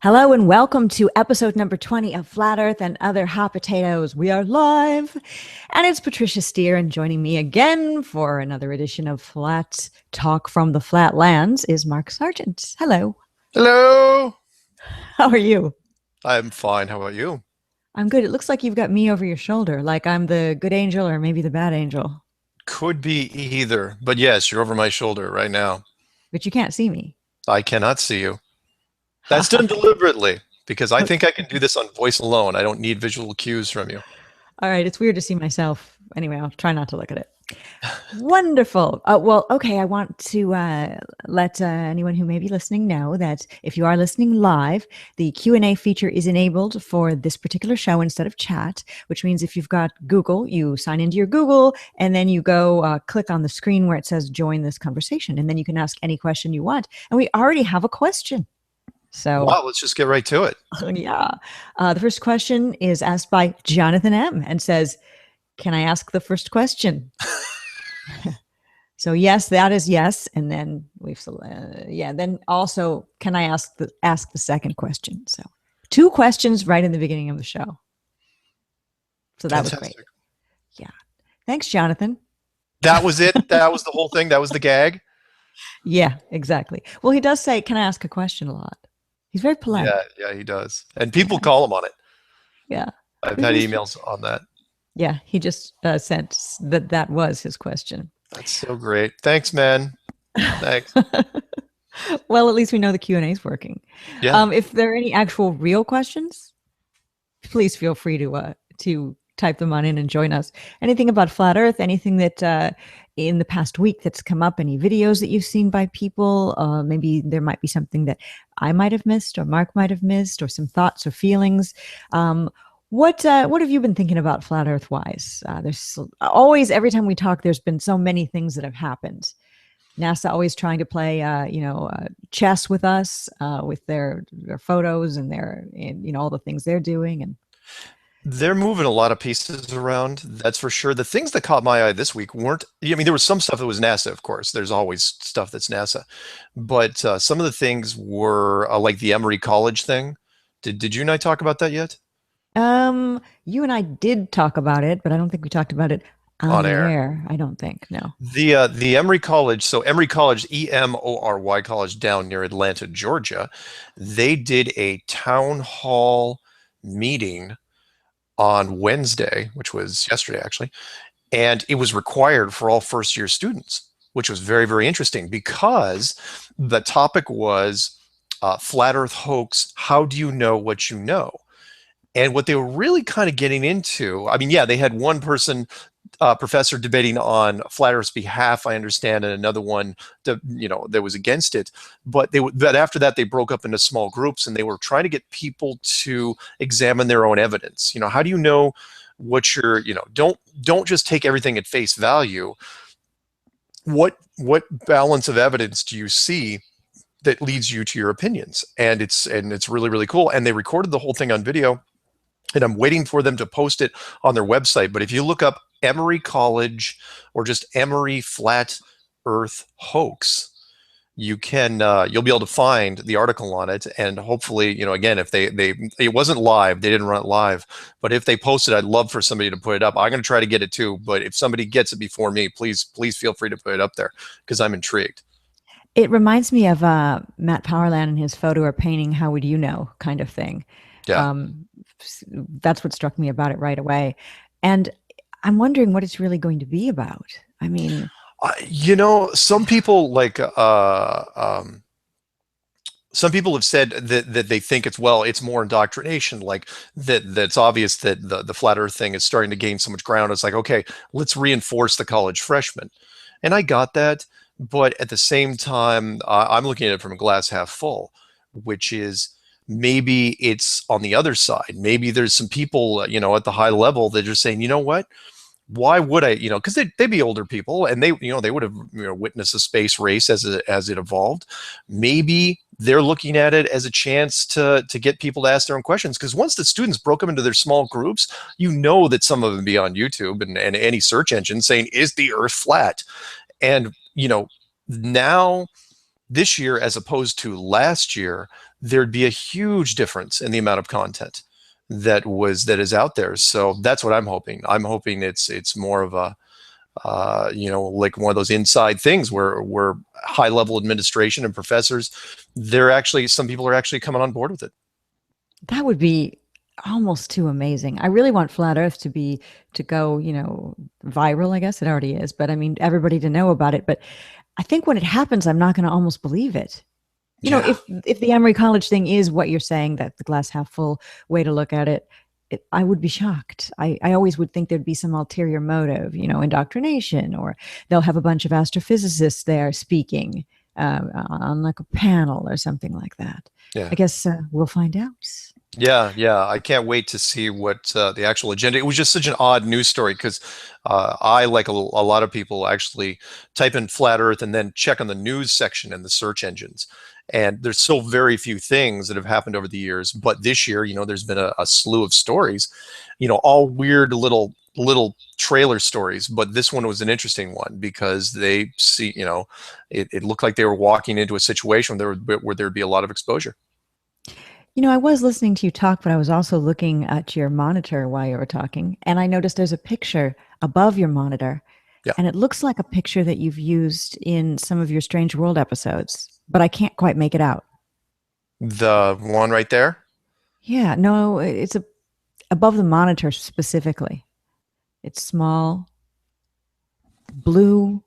Hello and welcome to episode number 20 of Flat Earth and Other Hot Potatoes. We are live, and it's Patricia Steere, and joining me again for another edition of Flat Talk from the Flatlands is Mark Sargent. Hello. Hello. How are you? I'm fine. How about you? I'm good. It looks like you've got me over your shoulder, like I'm the good angel or maybe the bad angel, Could be either, but yes, you're over my shoulder right now. but you can't see me. I cannot see you. That's done deliberately because I think I can do this on voice alone. I don't need visual cues from you. All right, it's weird to see myself. Anyway, I'll try not to look at it. Wonderful. Okay. I want to let anyone who may be listening know that if you are listening live, the Q&A feature is enabled for this particular show instead of chat, which means if you've got Google, you sign into your Google and then you go click on the screen where it says join this conversation, and then you can ask any question you want. And we already have a question. So, wow, let's just get right to it. Yeah. The first question is asked by Jonathan M. and says, can I ask the first question? So yes, that is yes. And then then also, can I ask the second question? So 2 questions right in the beginning of the show. So that Fantastic. was great. Yeah. Thanks, Jonathan. That was it. That was the whole thing. That was the gag. Yeah, exactly. Well, he does say, can I ask a question a lot? He's very polite. Yeah, he does. And people call him on it. Yeah. I've had emails on that. Yeah, he just sent that was his question. That's so great. Thanks, man. Thanks. Well, at least we know the Q&A is working. Yeah. If there are any actual real questions, please feel free to type them on in and join us. Anything about Flat Earth, anything that in the past week that's come up, any videos that you've seen by people, maybe there might be something that I might have missed or Mark might have missed, or some thoughts or feelings. What have you been thinking about Flat Earth wise? There's always, every time we talk, there's been so many things that have happened. NASA always trying to play, chess with us, with their photos and all the things they're doing. And they're moving a lot of pieces around, that's for sure. The things that caught my eye this week weren't, I mean, there was some stuff that was NASA, of course. There's always stuff that's NASA. But some of the things were like the Emory College thing. Did you and I talk about that yet? You and I did talk about it, but I don't think we talked about it on the air. I don't think, no. The Emory College, so Emory College, Emory College down near Atlanta, Georgia, they did a town hall meeting on Wednesday, which was yesterday actually, and it was required for all first-year students, which was very, very interesting because the topic was flat Earth hoax. How do you know what you know? And what they were really kind of getting into, I mean, yeah, they had one person, professor, debating on flat Earth's behalf, I understand, and another one, that was against it. But after that, they broke up into small groups, and they were trying to get people to examine their own evidence. How do you know what you're, don't just take everything at face value. What balance of evidence do you see that leads you to your opinions? And it's really, really cool. And they recorded the whole thing on video, and I'm waiting for them to post it on their website. But if you look up Emory College or just Emory Flat Earth hoax, you'll be able to find the article on it. And hopefully, again, if it wasn't live, they didn't run it live, but if they post it, I'd love for somebody to put it up. I'm going to try to get it too, but if somebody gets it before me, please feel free to put it up there because I'm intrigued. It reminds me of Matt Powerland and his photo or painting, how would you know kind of thing. Yeah. That's what struck me about it right away. And I'm wondering what it's really going to be about. I mean, some people some people have said that they think it's more indoctrination, like that's obvious that the flat Earth thing is starting to gain so much ground. It's like, okay, let's reinforce the college freshmen. And I got that. But at the same time, I'm looking at it from a glass half full, which is maybe it's on the other side. Maybe there's some people, at the high level that are saying, you know what? Why would I, because they'd be older people, and they would have witnessed a space race as it evolved. Maybe they're looking at it as a chance to get people to ask their own questions. Because once the students broke them into their small groups, that some of them be on YouTube and any search engine saying, is the Earth flat? And now this year, as opposed to last year, there'd be a huge difference in the amount of content that is out there. So that's what I'm hoping. I'm hoping it's more of a like one of those inside things where high level administration and professors, some people are actually coming on board with it. That would be almost too amazing. I really want flat Earth to go, viral. I guess it already is, but I mean everybody to know about it. But I think when it happens, I'm not going to almost believe it. Yeah. If the Emory College thing is what you're saying, that the glass half full way to look at it, I would be shocked. I always would think there'd be some ulterior motive, indoctrination, or they'll have a bunch of astrophysicists there speaking on like a panel or something like that. Yeah. I guess we'll find out. Yeah. I can't wait to see what the actual agenda. It was just such an odd news story because I, like a lot of people, actually type in flat Earth and then check on the news section in the search engines. And there's so very few things that have happened over the years. But this year, there's been a slew of stories, all weird little trailer stories. But this one was an interesting one because they see, it looked like they were walking into a situation where there'd be a lot of exposure. I was listening to you talk, but I was also looking at your monitor while you were talking, and I noticed there's a picture above your monitor, Yeah. and it looks like a picture that you've used in some of your Strange World episodes, but I can't quite make it out. The one right there. Yeah, no, it's above the monitor specifically. It's small, blue.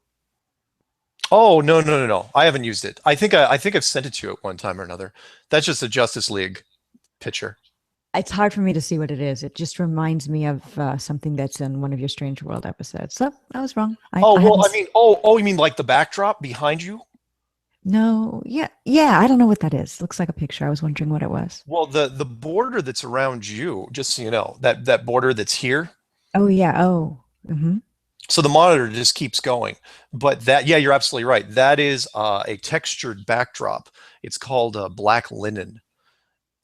Oh, no. I haven't used it. I think I've sent it to you at one time or another. That's just a Justice League picture. It's hard for me to see what it is. It just reminds me of something that's in one of your Strange World episodes. So I was wrong. Oh, I well, hadn't. I mean, oh, you mean like the backdrop behind you? No, yeah. I don't know what that is. Looks like a picture. I was wondering what it was. Well, the border that's around you, just so you know, that border that's here. Oh yeah. Oh. Mm-hmm. So the monitor just keeps going. But yeah, you're absolutely right. That is a textured backdrop. It's called black linen.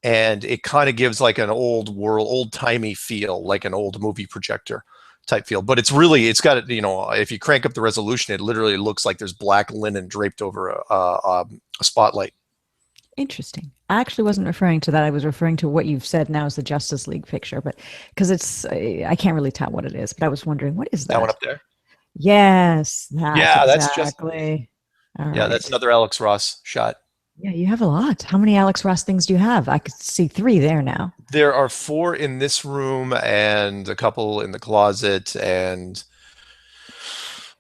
And it kind of gives like an old timey feel, like an old movie projector type feel. But it's got, if you crank up the resolution, it literally looks like there's black linen draped over a spotlight. Interesting. I actually wasn't referring to that. I was referring to what you've said now as the Justice League picture, but because I can't really tell what it is. But I was wondering, what is That one that? up there. Yes, that Yeah, that's just, exactly. All yeah, that's right. another Alex Ross shot. Yeah, you have a lot. How many Alex Ross things do you have? I could see 3 there now. There are 4 in this room and a couple in the closet, and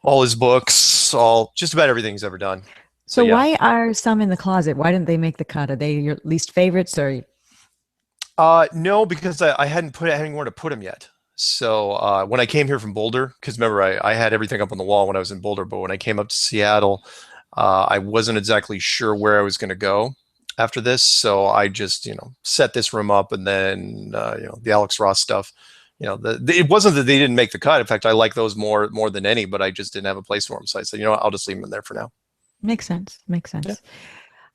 all his books, just about everything he's ever done. So So yeah. why are some in the closet? Why didn't they make the cut? Are they your least favorites or No, because I hadn't anywhere to put him yet. So when I came here from Boulder, because remember I had everything up on the wall when I was in Boulder, but when I came up to Seattle, I wasn't exactly sure where I was going to go after this. So I just set this room up, and then the Alex Ross stuff. It wasn't that they didn't make the cut. In fact, I like those more than any, but I just didn't have a place for them. So I said, I'll just leave them in there for now. makes sense? Makes Yeah. sense.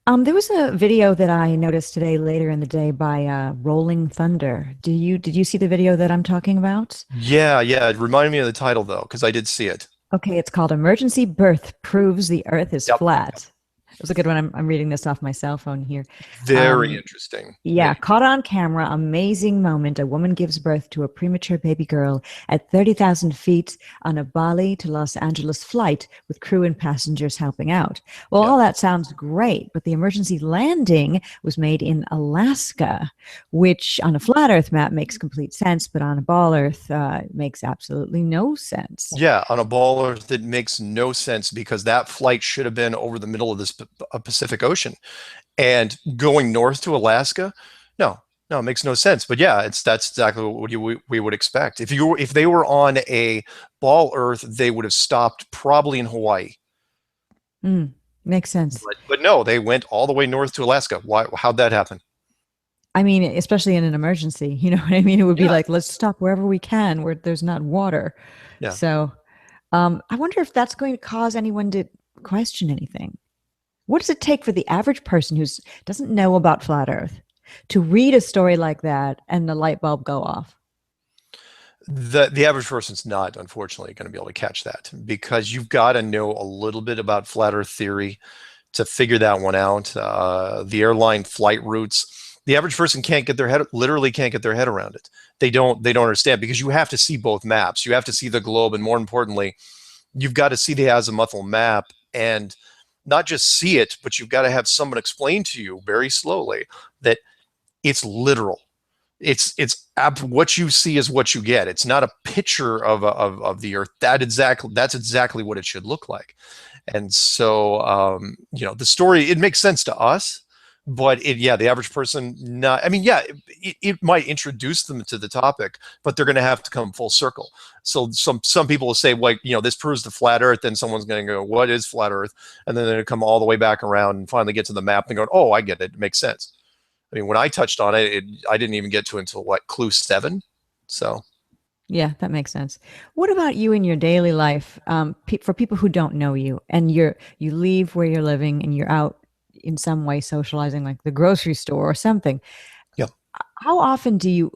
There was a video that I noticed today later in the day by Rolling Thunder. Did you see the video that I'm talking about? Yeah. It reminded me of the title though, because I did see it. Okay, it's called Emergency Birth Proves the Earth is Yep. Flat. It was a good one. I'm reading this off my cell phone here. Very interesting. Yeah, caught on camera, amazing moment. A woman gives birth to a premature baby girl at 30,000 feet on a Bali to Los Angeles flight with crew and passengers helping out. Well, Yeah. all that sounds great, but the emergency landing was made in Alaska, which on a flat Earth map makes complete sense, but on a ball Earth makes absolutely no sense. Yeah, on a ball Earth that makes no sense because that flight should have been over the middle of this Pacific Ocean, and going north to Alaska. No, it makes no sense. But yeah, that's exactly what we would expect. If they were on a ball Earth, they would have stopped probably in Hawaii. Makes sense. But no, they went all the way north to Alaska. Why? How'd that happen? I mean, especially in an emergency, you know what I mean? It would be Yeah, like, let's stop wherever we can where there's not water. yeah. So I wonder if that's going to cause anyone to question anything. What does it take for the average person who doesn't know about flat Earth to read a story like that and the light bulb go off? The average person's not, unfortunately, going to be able to catch that because you've got to know a little bit about flat Earth theory to figure that one out. The airline flight routes, the average person literally can't get their head around it. They don't understand, because you have to see both maps. You have to see the globe, and more importantly, you've got to see the azimuthal map, and not just see it, but you've got to have someone explain to you very slowly that it's literal. It's what you see is what you get. It's not a picture of the Earth. That's exactly what it should look like. And so, the story, it makes sense to us, but the average person, not, I mean, it might introduce them to the topic, but they're going to have to come full circle. So some people will say, like, this proves the flat Earth, then someone's going to go, what is flat Earth? And then they'll come all the way back around and finally get to the map and go, oh, I get it. It makes sense. I mean, when I touched on it, I didn't even get to it until clue 7. So. Yeah, that makes sense. What about you in your daily life? For people who don't know you, and you leave where you're living and you're out in some way socializing, like the grocery store or something. Yeah. How often do you?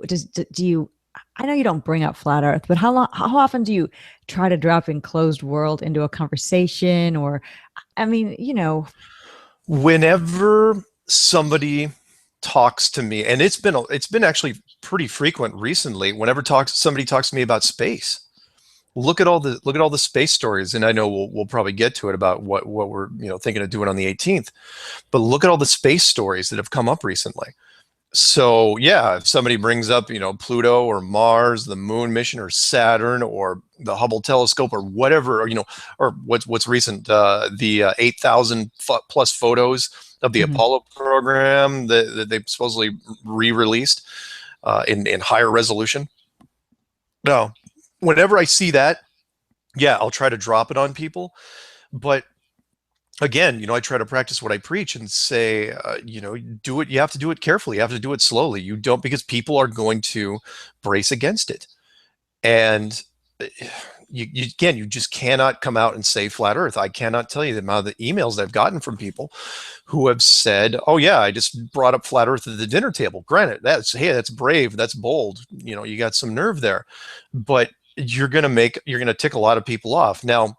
I know you don't bring up flat Earth, but how often do you try to drop enclosed world into a conversation? Or, I mean, whenever somebody talks to me, and it's been actually pretty frequent recently, whenever somebody talks to me about space, look at all the space stories, and I know we'll probably get to it about what we're thinking of doing on the 18th, but look at all the space stories that have come up recently. So yeah, if somebody brings up Pluto or Mars, the moon mission, or Saturn, or the Hubble telescope, or whatever, or what's recent, the 8,000 plus photos of the Apollo program that they supposedly re-released in higher resolution. No, whenever I see that, I'll try to drop it on people. But again, I try to practice what I preach and say, do it. You have to do it carefully. You have to do it slowly. You don't, because people are going to brace against it. And you just cannot come out and say flat Earth. I cannot tell you the amount of the emails I've gotten from people who have said, oh yeah, I just brought up flat Earth at the dinner table. Granted, that's brave, that's bold. You got some nerve there, but you're going to tick a lot of people off. Now,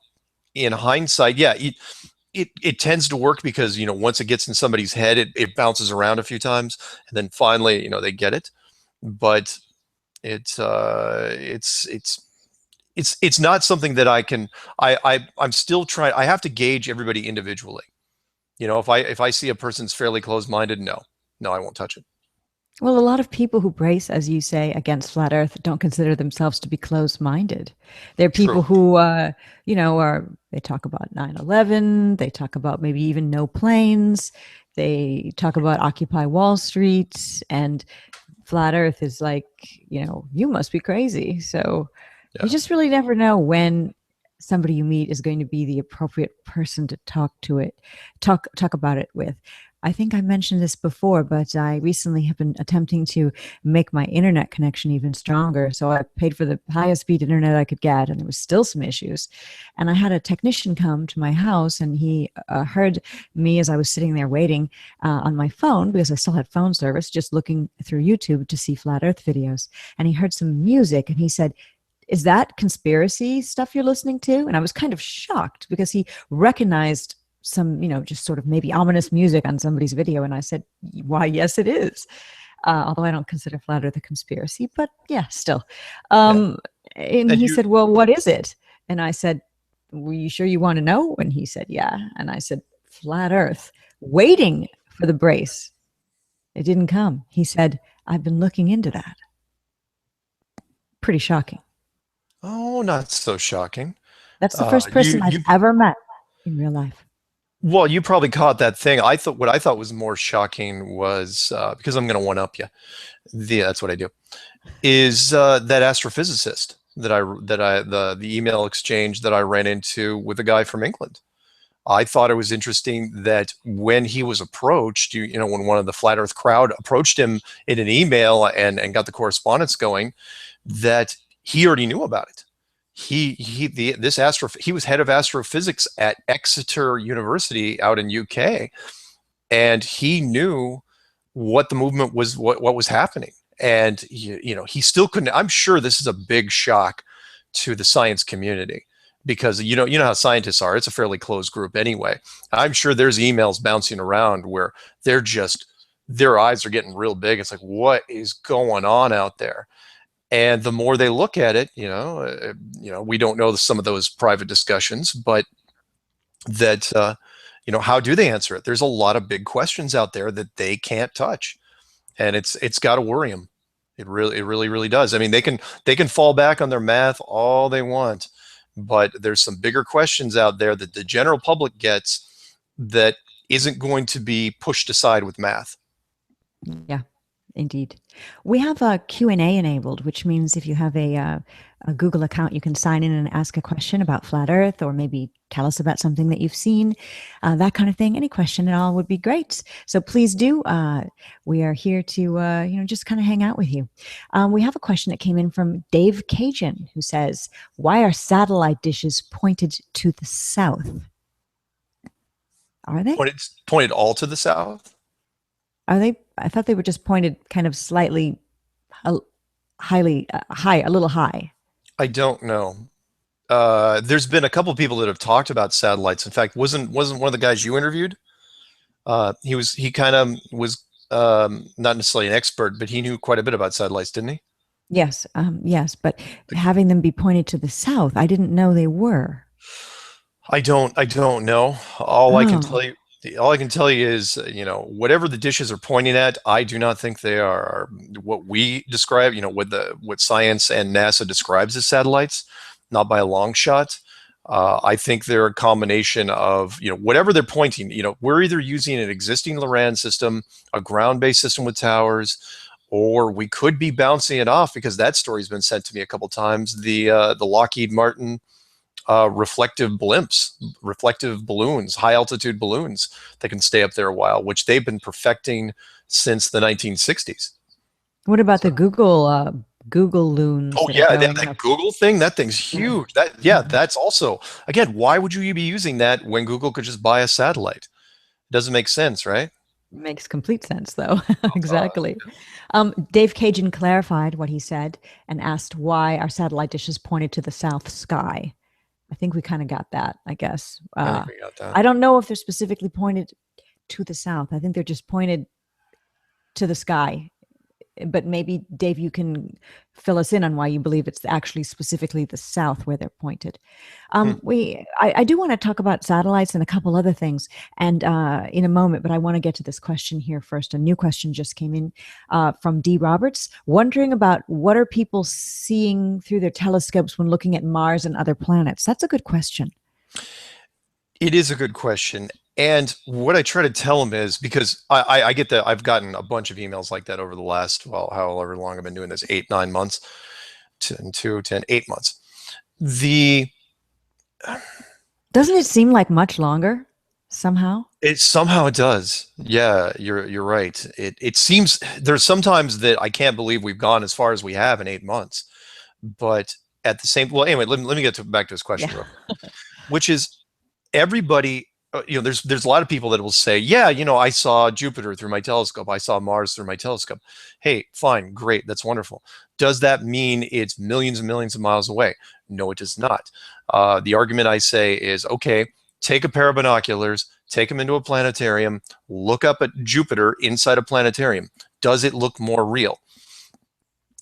in hindsight, it tends to work, because once it gets in somebody's head, it bounces around a few times, and then finally they get it. But it's not something that I'm still trying. I have to gauge everybody individually. If I see a person's fairly closed-minded, no, I won't touch it. Well, a lot of people who brace, as you say, against flat Earth don't consider themselves to be closed-minded. They're people who, they talk about 9/11. They talk about maybe even no planes. They talk about Occupy Wall Street, and flat Earth is like, you must be crazy. So you just really never know when somebody you meet is going to be the appropriate person to talk about it with. I think I mentioned this before, but I recently have been attempting to make my internet connection even stronger. So I paid for the highest speed internet I could get, and there was still some issues. And I had a technician come to my house, and he heard me as I was sitting there waiting on my phone, because I still had phone service, just looking through YouTube to see flat Earth videos. And he heard some music, and he said, "Is that conspiracy stuff you're listening to?" And I was kind of shocked, because he recognized some, just sort of maybe ominous music on somebody's video. And I said, why, yes, it is. Although I don't consider flat Earth a conspiracy, but yeah, still. And he said, well, what is it? And I said, were you sure you want to know? And he said, yeah. And I said, flat Earth, waiting for the brace. It didn't come. He said, I've been looking into that. Pretty shocking. Oh, not so shocking. That's the first person I've ever met in real life. Well, you probably caught that thing. What I thought was more shocking was, because I'm going to one-up you. That's what I do. Is that astrophysicist the email exchange that I ran into with a guy from England. I thought it was interesting that when he was approached, when one of the flat Earth crowd approached him in an email and got the correspondence going, that he already knew about it. He was head of astrophysics at Exeter University out in UK, and he knew what the movement was, what was happening. And he still couldn't. I'm sure this is a big shock to the science community, because you know how scientists are. It's a fairly closed group anyway. I'm sure there's emails bouncing around where they're just their eyes are getting real big. It's like, what is going on out there? And the more they look at it, we don't know some of those private discussions, but that how do they answer it? There's a lot of big questions out there that they can't touch, and it's got to worry them. It really does. I mean, they can fall back on their math all they want, but there's some bigger questions out there that the general public gets that isn't going to be pushed aside with math. Yeah, indeed. We have a Q&A enabled, which means if you have a Google account, you can sign in and ask a question about flat Earth, or maybe tell us about something that you've seen, that kind of thing. Any question at all would be great. So please do. We are here to, just kind of hang out with you. We have a question that came in from Dave Cajun, who says, why are satellite dishes pointed to the south? Are they? Pointed all to the south? Are they? I thought they were just pointed kind of slightly high, a little high. I don't know. There's been a couple of people that have talked about satellites. In fact, wasn't one of the guys you interviewed? He kind of was not necessarily an expert, but he knew quite a bit about satellites, didn't he? Yes, yes, but having them be pointed to the south, I didn't know they were. I don't know. All I can tell you is, whatever the dishes are pointing at, I do not think they are what we describe, what science and NASA describes as satellites, not by a long shot. I think they're a combination of, whatever they're pointing, we're either using an existing Loran system, a ground-based system with towers, or we could be bouncing it off, because that story's been sent to me a couple times, the Lockheed Martin reflective balloons, high altitude balloons that can stay up there a while, which they've been perfecting since the 1960s. What about the Google loons? Oh yeah, that Google thing, that thing's huge. That's also, again, why would you be using that when Google could just buy a satellite? It doesn't make sense, right? Makes complete sense, though. Exactly. Dave Cajun clarified what he said and asked why our satellite dishes pointed to the south sky. I think we kind of got that, I guess. I think we got that. I don't know if they're specifically pointed to the south. I think they're just pointed to the sky. But maybe, Dave, you can fill us in on why you believe it's actually specifically the south where they're pointed. I do want to talk about satellites and a couple other things, and in a moment, but I want to get to this question here first. A new question just came in from D. Roberts, wondering about what are people seeing through their telescopes when looking at Mars and other planets? That's a good question. It is a good question. And what I try to tell them is, because I get that I've gotten a bunch of emails like that over the last, well, however long I've been doing this, 8, 9 months, 8 months. Doesn't it seem like much longer somehow? It somehow it does. Yeah, you're right. It seems there's sometimes that I can't believe we've gone as far as we have in 8 months. But at the same, well, anyway, let me get back to his question, which is everybody. There's a lot of people that will say, yeah, I saw Jupiter through my telescope. I saw Mars through my telescope. Hey, fine, great, that's wonderful. Does that mean it's millions and millions of miles away? No, it does not. The argument I say is, okay, take a pair of binoculars, take them into a planetarium, look up at Jupiter inside a planetarium. Does it look more real?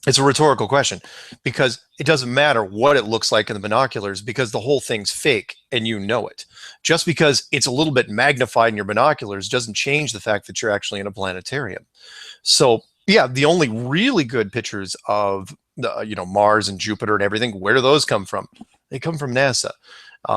It's a rhetorical question, because it doesn't matter what it looks like in the binoculars, because the whole thing's fake and you know it. Just because it's a little bit magnified in your binoculars doesn't change the fact that you're actually in a planetarium. So yeah, the only really good pictures of Mars and Jupiter and everything, where do those come from? They come from NASA.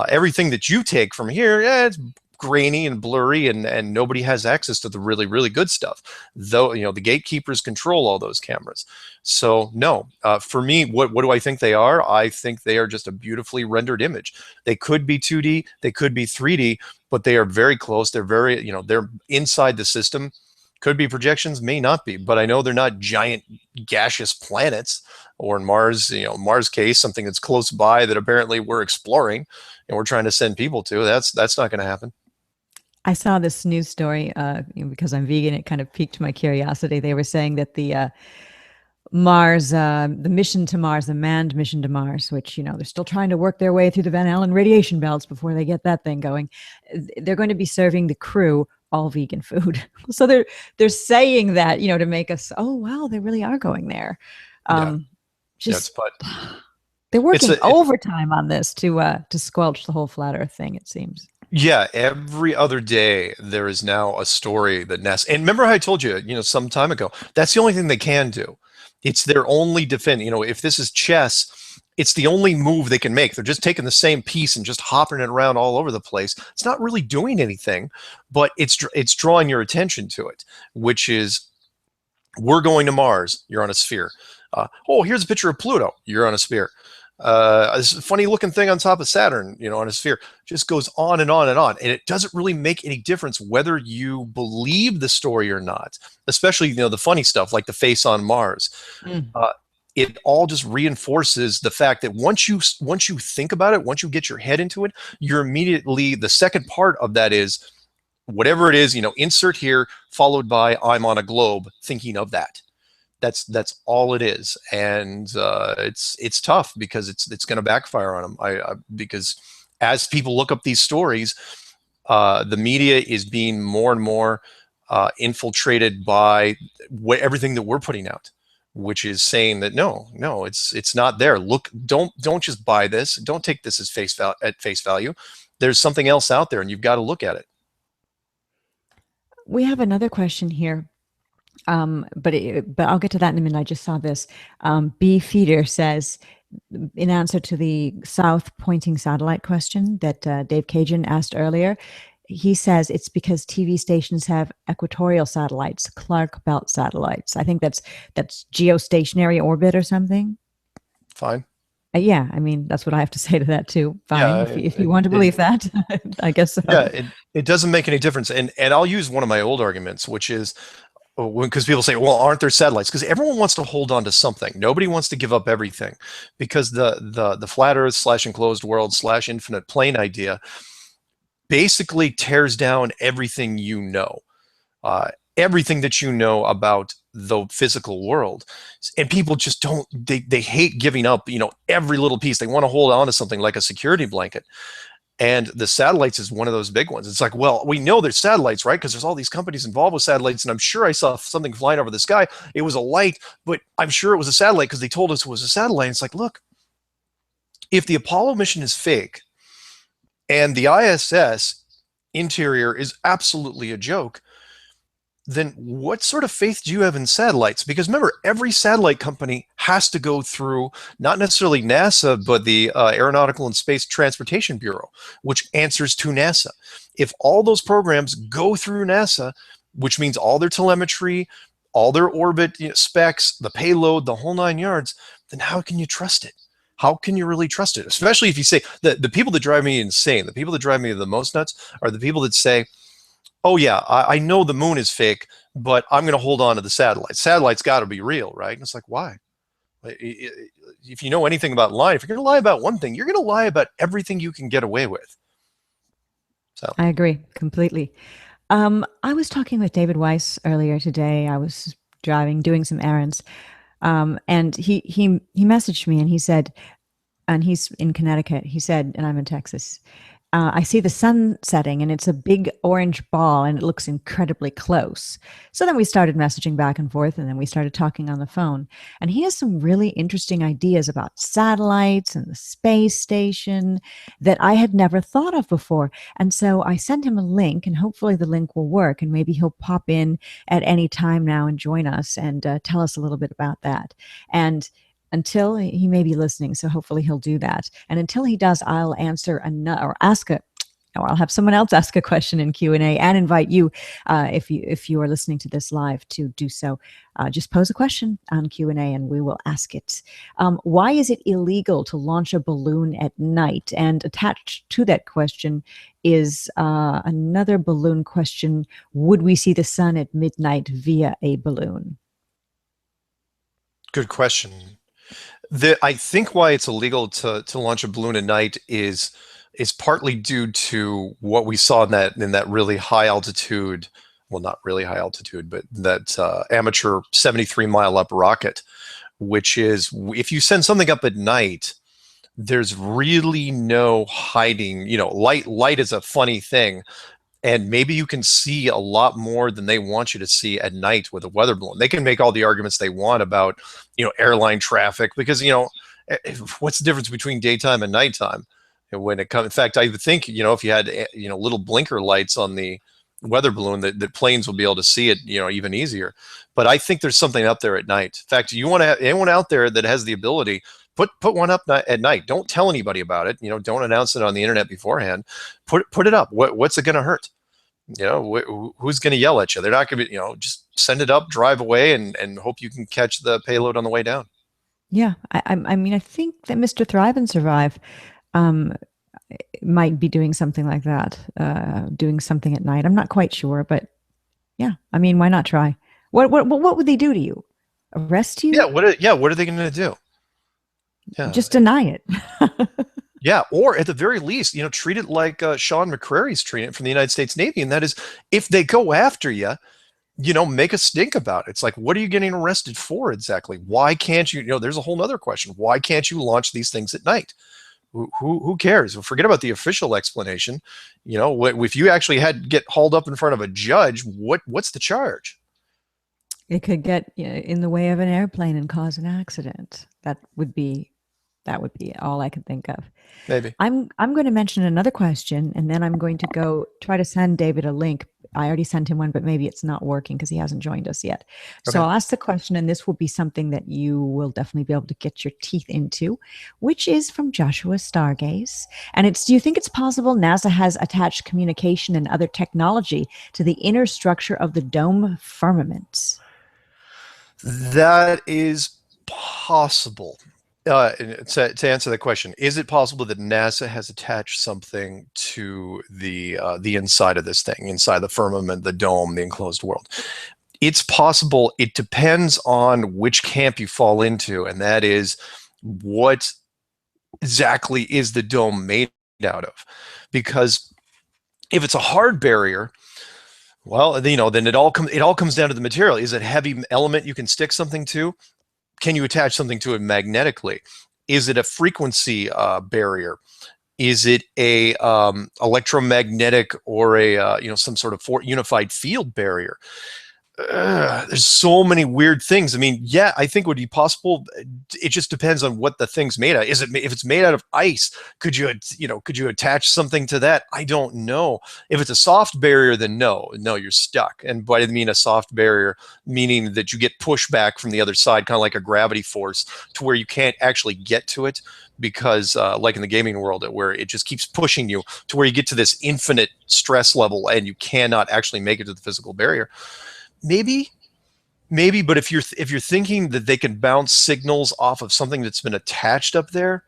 Everything that you take from here, it's grainy and blurry, and nobody has access to the really, really good stuff. Though, the gatekeepers control all those cameras. So no, for me, what do I think they are? I think they are just a beautifully rendered image. They could be 2D, they could be 3D, but they are very close. They're very, they're inside the system. Could be projections, may not be, but I know they're not giant gaseous planets, or in Mars, Mars case, something that's close by that apparently we're exploring and we're trying to send people to. That's not going to happen. I saw this news story because I'm vegan. It kind of piqued my curiosity. They were saying that Mars, the mission to Mars, the manned mission to Mars, which, they're still trying to work their way through the Van Allen radiation belts before they get that thing going. They're going to be serving the crew all vegan food. So they're saying that, to make us, oh, wow, they really are going there. Yeah. Just But they're working overtime on this to squelch the whole flat Earth thing, it seems. Yeah, every other day there is now a story that NASA, and remember how I told you, some time ago, that's the only thing they can do. It's their only defense. If this is chess, it's the only move they can make. They're just taking the same piece and just hopping it around all over the place. It's not really doing anything, but it's drawing your attention to it, which is, we're going to Mars, you're on a sphere. Oh, here's a picture of Pluto, you're on a sphere. This funny looking thing on top of Saturn, on a sphere, just goes on and on and on. And it doesn't really make any difference whether you believe the story or not, especially, the funny stuff like the face on Mars. It all just reinforces the fact that once you think about it, once you get your head into it, you're immediately, the second part of that is whatever it is, insert here, followed by I'm on a globe thinking of that. That's all it is, and it's tough because it's going to backfire on them. Because as people look up these stories, the media is being more and more infiltrated by everything that we're putting out, which is saying that no, it's not there. Look, don't just buy this. Don't take this as at face value. There's something else out there, and you've got to look at it. We have another question here. But I'll get to that in a minute. I just saw this. B. Feeder says, in answer to the south pointing satellite question that Dave Cajun asked earlier, he says it's because TV stations have equatorial satellites, Clark belt satellites. I think that's geostationary orbit or something. Fine. Yeah, I mean, that's what I have to say to that too. Fine, yeah, if you want to believe that, I guess so. Yeah, it doesn't make any difference. And I'll use one of my old arguments, which is, because people say, well, aren't there satellites? Because everyone wants to hold on to something. Nobody wants to give up everything, because the flat Earth / enclosed world / infinite plane idea basically tears down everything everything that you know about the physical world. And people just they hate giving up, every little piece. They want to hold on to something like a security blanket. And the satellites is one of those big ones. It's like, well, we know there's satellites, right? Because there's all these companies involved with satellites. And I'm sure I saw something flying over the sky. It was a light, but I'm sure it was a satellite because they told us it was a satellite. And it's like, look, if the Apollo mission is fake and the ISS interior is absolutely a joke, then what sort of faith do you have in satellites? Because remember, every satellite company has to go through not necessarily NASA, but the Aeronautical and Space Transportation Bureau, which answers to NASA. If all those programs go through NASA, which means all their telemetry, all their orbit specs, the payload, the whole 9 yards, then how can you trust it? How can you really trust it? Especially if you say, the people that drive me insane, the people that drive me the most nuts are the people that say, oh yeah, I know the moon is fake, but I'm going to hold on to the satellites. Satellites got to be real, right? And it's like, why? If you know anything about lying, if you're going to lie about one thing, you're going to lie about everything you can get away with. So I agree completely. I was talking with David Weiss earlier today. I was driving, doing some errands, and he messaged me and he said, and he's in Connecticut. He said, and I'm in Texas. I see the sun setting and it's a big orange ball and it looks incredibly close. So then we started messaging back and forth, and then we started talking on the phone. And he has some really interesting ideas about satellites and the space station that I had never thought of before. And so I sent him a link, and hopefully the link will work, and maybe he'll pop in at any time now and join us and tell us a little bit about that. And until he may be listening, so hopefully he'll do that. And until he does, I'll answer or I'll have someone else ask a question in Q&A, and invite you, if you are listening to this live, to do so. Just pose a question on Q&A and we will ask it. Why is it illegal to launch a balloon at night? And attached to that question is another balloon question. Would we see the sun at midnight via a balloon? Good question. I think why it's illegal to launch a balloon at night is partly due to what we saw in that really high altitude well, not really high altitude, but that amateur 73-mile up rocket, which is, if you send something up at night, there's really no hiding. Light is a funny thing. And maybe you can see a lot more than they want you to see at night with a weather balloon. They can make all the arguments they want about, airline traffic, because, what's the difference between daytime and nighttime? And when it comes, in fact, I would think, if you had, little blinker lights on the weather balloon, that planes will be able to see it, even easier. But I think there's something up there at night. In fact, you want to have anyone out there that has the ability, put one up at night. Don't tell anybody about it. Don't announce it on the internet beforehand. Put it up. What's it going to hurt? Who's going to yell at you? They're not going to be, just send it up, drive away, and hope you can catch the payload on the way down. Yeah. I mean, I think that Mr. Thrive and Survive might be doing something like that, doing something at night. I'm not quite sure, but yeah, I mean, why not try? What would they do to you? Arrest you? Yeah. What are they going to do? Yeah. Just deny it. Yeah, or at the very least, treat it like Sean McCrary's treating it from the United States Navy, and that is, if they go after you, make a stink about it. It's like, what are you getting arrested for exactly? Why can't you? There's a whole other question. Why can't you launch these things at night? Who cares? Forget about the official explanation. If you actually had to get hauled up in front of a judge, what's the charge? It could get in the way of an airplane and cause an accident. That would be all I could think of. Maybe. I'm going to mention another question, and then I'm going to go try to send David a link. I already sent him one, but maybe it's not working because he hasn't joined us yet. Okay. So I'll ask the question, and this will be something that you will definitely be able to get your teeth into, which is from Joshua Stargaze. And it's, do you think it's possible NASA has attached communication and other technology to the inner structure of the dome firmament? That is possible. To answer the question, is it possible that NASA has attached something to the inside of this thing, inside the firmament, the dome, the enclosed world? It's possible. It depends on which camp you fall into, and that is, what exactly is the dome made out of? Because if it's a hard barrier, well, then it all comes down to the material. Is it a heavy element you can stick something to? Can you attach something to it magnetically? Is it a frequency barrier? Is it a electromagnetic or a some sort of unified field barrier? There's so many weird things. I mean, yeah, I think it would be possible. It just depends on what the thing's made out of. If it's made out of ice, could you attach something to that? I don't know. If it's a soft barrier, then no, you're stuck. And by I mean a soft barrier, meaning that you get pushback from the other side, kind of like a gravity force, to where you can't actually get to it, because like in the gaming world, where it just keeps pushing you to where you get to this infinite stress level and you cannot actually make it to the physical barrier. Maybe, but if you're thinking that they can bounce signals off of something that's been attached up there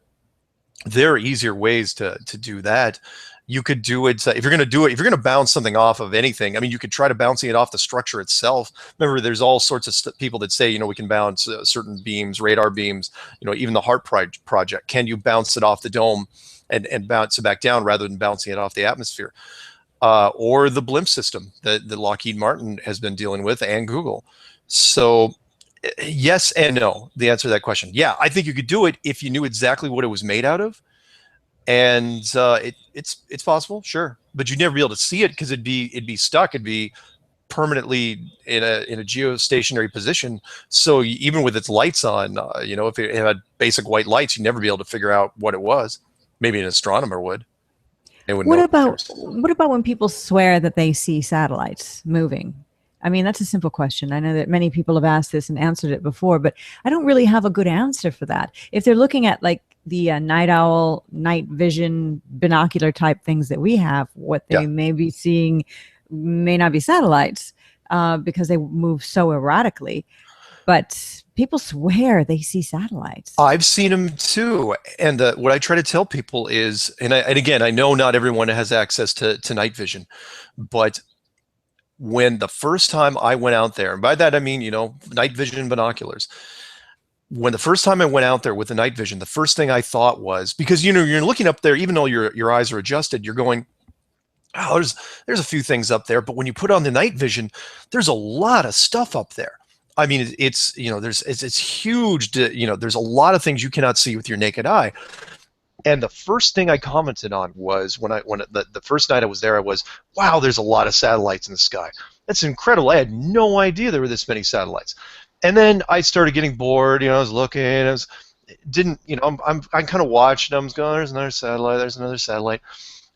are easier ways to do that. You could do it if you're going to bounce something off of anything. I mean, you could try to bouncing it off the structure itself. Remember, there's all sorts of people that say, we can bounce certain beams, radar beams, even the HART project. Can you bounce it off the dome and bounce it back down rather than bouncing it off the atmosphere? Or the blimp system that Lockheed Martin has been dealing with, and Google. So yes and no, the answer to that question. Yeah, I think you could do it if you knew exactly what it was made out of. And it's possible, sure. But you'd never be able to see it, because it'd be stuck. It'd be permanently in a geostationary position. So even with its lights on, if it had basic white lights, you'd never be able to figure out what it was. Maybe an astronomer would. What about when people swear that they see satellites moving? I mean, that's a simple question. I know that many people have asked this and answered it before, but I don't really have a good answer for that. If they're looking at like the night owl, night vision, binocular type things that we have, what they may be seeing may not be satellites because they move so erratically. But people swear they see satellites. I've seen them too. And what I try to tell people is, and again, I know not everyone has access to night vision, but when the first time I went out there, and by that I mean, night vision binoculars, when the first time I went out there with the night vision, the first thing I thought was, because you're looking up there, even though your eyes are adjusted, you're going, oh, there's a few things up there, but when you put on the night vision, there's a lot of stuff up there. I mean, it's it's huge. There's a lot of things you cannot see with your naked eye. And the first thing I commented on was when the first night I was there, I was, wow, there's a lot of satellites in the sky. That's incredible. I had no idea there were this many satellites. And then I started getting bored. I was looking. I'm kind of watching. I was going, there's another satellite. There's another satellite.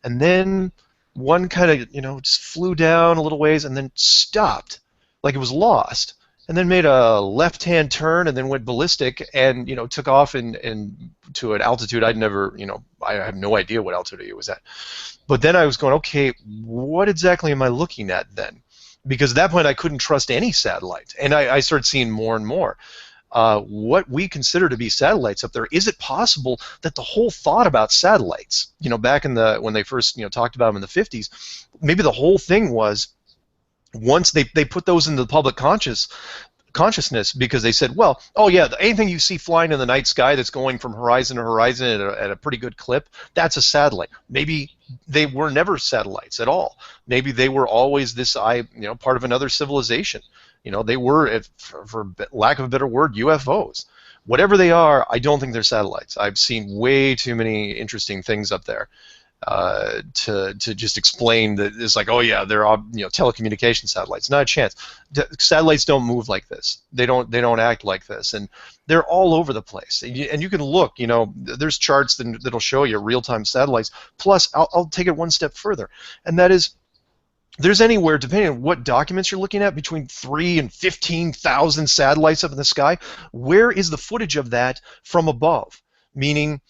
And then one kind of just flew down a little ways and then stopped, like it was lost, and then made a left-hand turn and then went ballistic and took off in to an altitude I'd never I have no idea what altitude it was at. But then I was going, okay, what exactly am I looking at then? Because at that point I couldn't trust any satellite, and I started seeing more and more. What we consider to be satellites up there, is it possible that the whole thought about satellites, back in when they first talked about them in the 50s, maybe the whole thing was, once they put those into the public consciousness, because they said, well, oh yeah, anything you see flying in the night sky that's going from horizon to horizon at a pretty good clip, that's a satellite. Maybe they were never satellites at all. Maybe they were always this part of another civilization. They were, for lack of a better word, UFOs. Whatever they are, I don't think they're satellites. I've seen way too many interesting things up there to just explain that it's like, oh yeah, they're all telecommunication satellites. Not a chance. Satellites don't move like this. They don't act like this, and they're all over the place. And you can look. There's charts that'll show you real-time satellites. Plus, I'll take it one step further, and that is, there's anywhere, depending on what documents you're looking at, between 3,000 and 15,000 satellites up in the sky. Where is the footage of that from above? Meaning,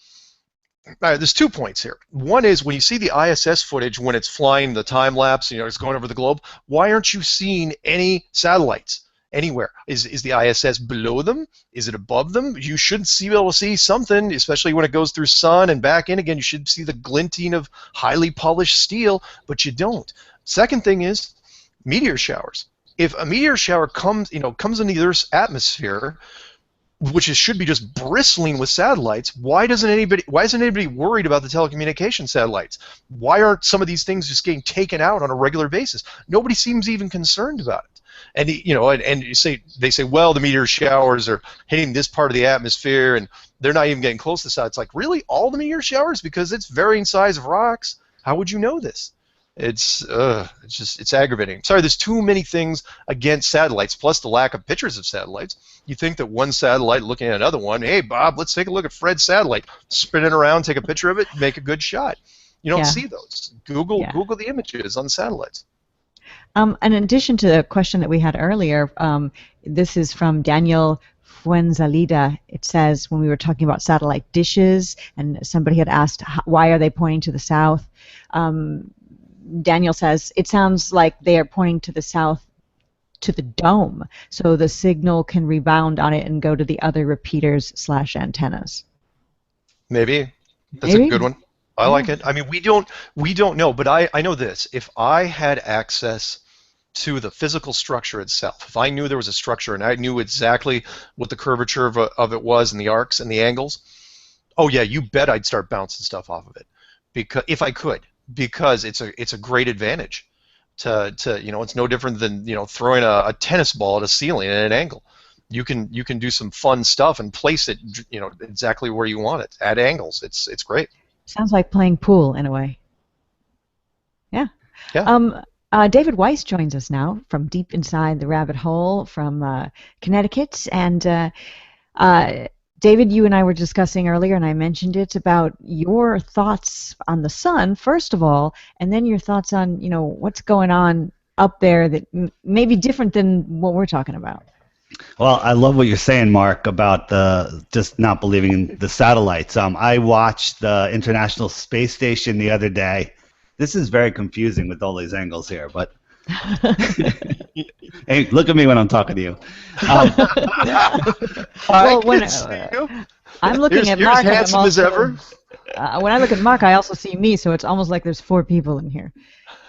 there's 2 points here. One is, when you see the ISS footage when it's flying the time lapse, it's going over the globe, why aren't you seeing any satellites anywhere? Is the ISS below them? Is it above them? You should be able to see something, especially when it goes through sun and back in again. You should see the glinting of highly polished steel, but you don't. Second thing is meteor showers. If a meteor shower comes into the Earth's atmosphere, which should be just bristling with satellites, why isn't anybody worried about the telecommunication satellites? Why aren't some of these things just getting taken out on a regular basis? Nobody seems even concerned about it. And they say, well, the meteor showers are hitting this part of the atmosphere and they're not even getting close to the side. It's like, really, all the meteor showers? Because it's varying size of rocks. How would you know this? It's aggravating. Sorry, there's too many things against satellites, plus the lack of pictures of satellites. You think that one satellite looking at another one, hey, Bob, let's take a look at Fred's satellite. Spin it around, take a picture of it, make a good shot. You don't see those. Google the images on satellites. In addition to the question that we had earlier, this is from Daniel Fuenzalida. It says, when we were talking about satellite dishes, and somebody had asked, why are they pointing to the south? Daniel says, it sounds like they are pointing to the south, to the dome, so the signal can rebound on it and go to the other repeaters / antennas. Maybe. That's a good one. I like it. I mean, we don't know, but I know this. If I had access to the physical structure itself, if I knew there was a structure and I knew exactly what the curvature of it was and the arcs and the angles, oh yeah, you bet I'd start bouncing stuff off of it, because if I could. Because it's a great advantage to it's no different than throwing a tennis ball at a ceiling at an angle. You can do some fun stuff and place it exactly where you want it at angles. It's great. Sounds like playing pool in a way. Yeah. David Weiss joins us now from deep inside the rabbit hole from Connecticut, and David, you and I were discussing earlier, and I mentioned it, about your thoughts on the sun, first of all, and then your thoughts on, what's going on up there that may be different than what we're talking about. Well, I love what you're saying, Mark, about just not believing in the satellites. I watched the International Space Station the other day. This is very confusing with all these angles here, but hey, look at me when I'm talking to you. Well, I'm looking at Mark, handsome as ever. When I look at Mark, I also see me, so it's almost like there's 4 people in here.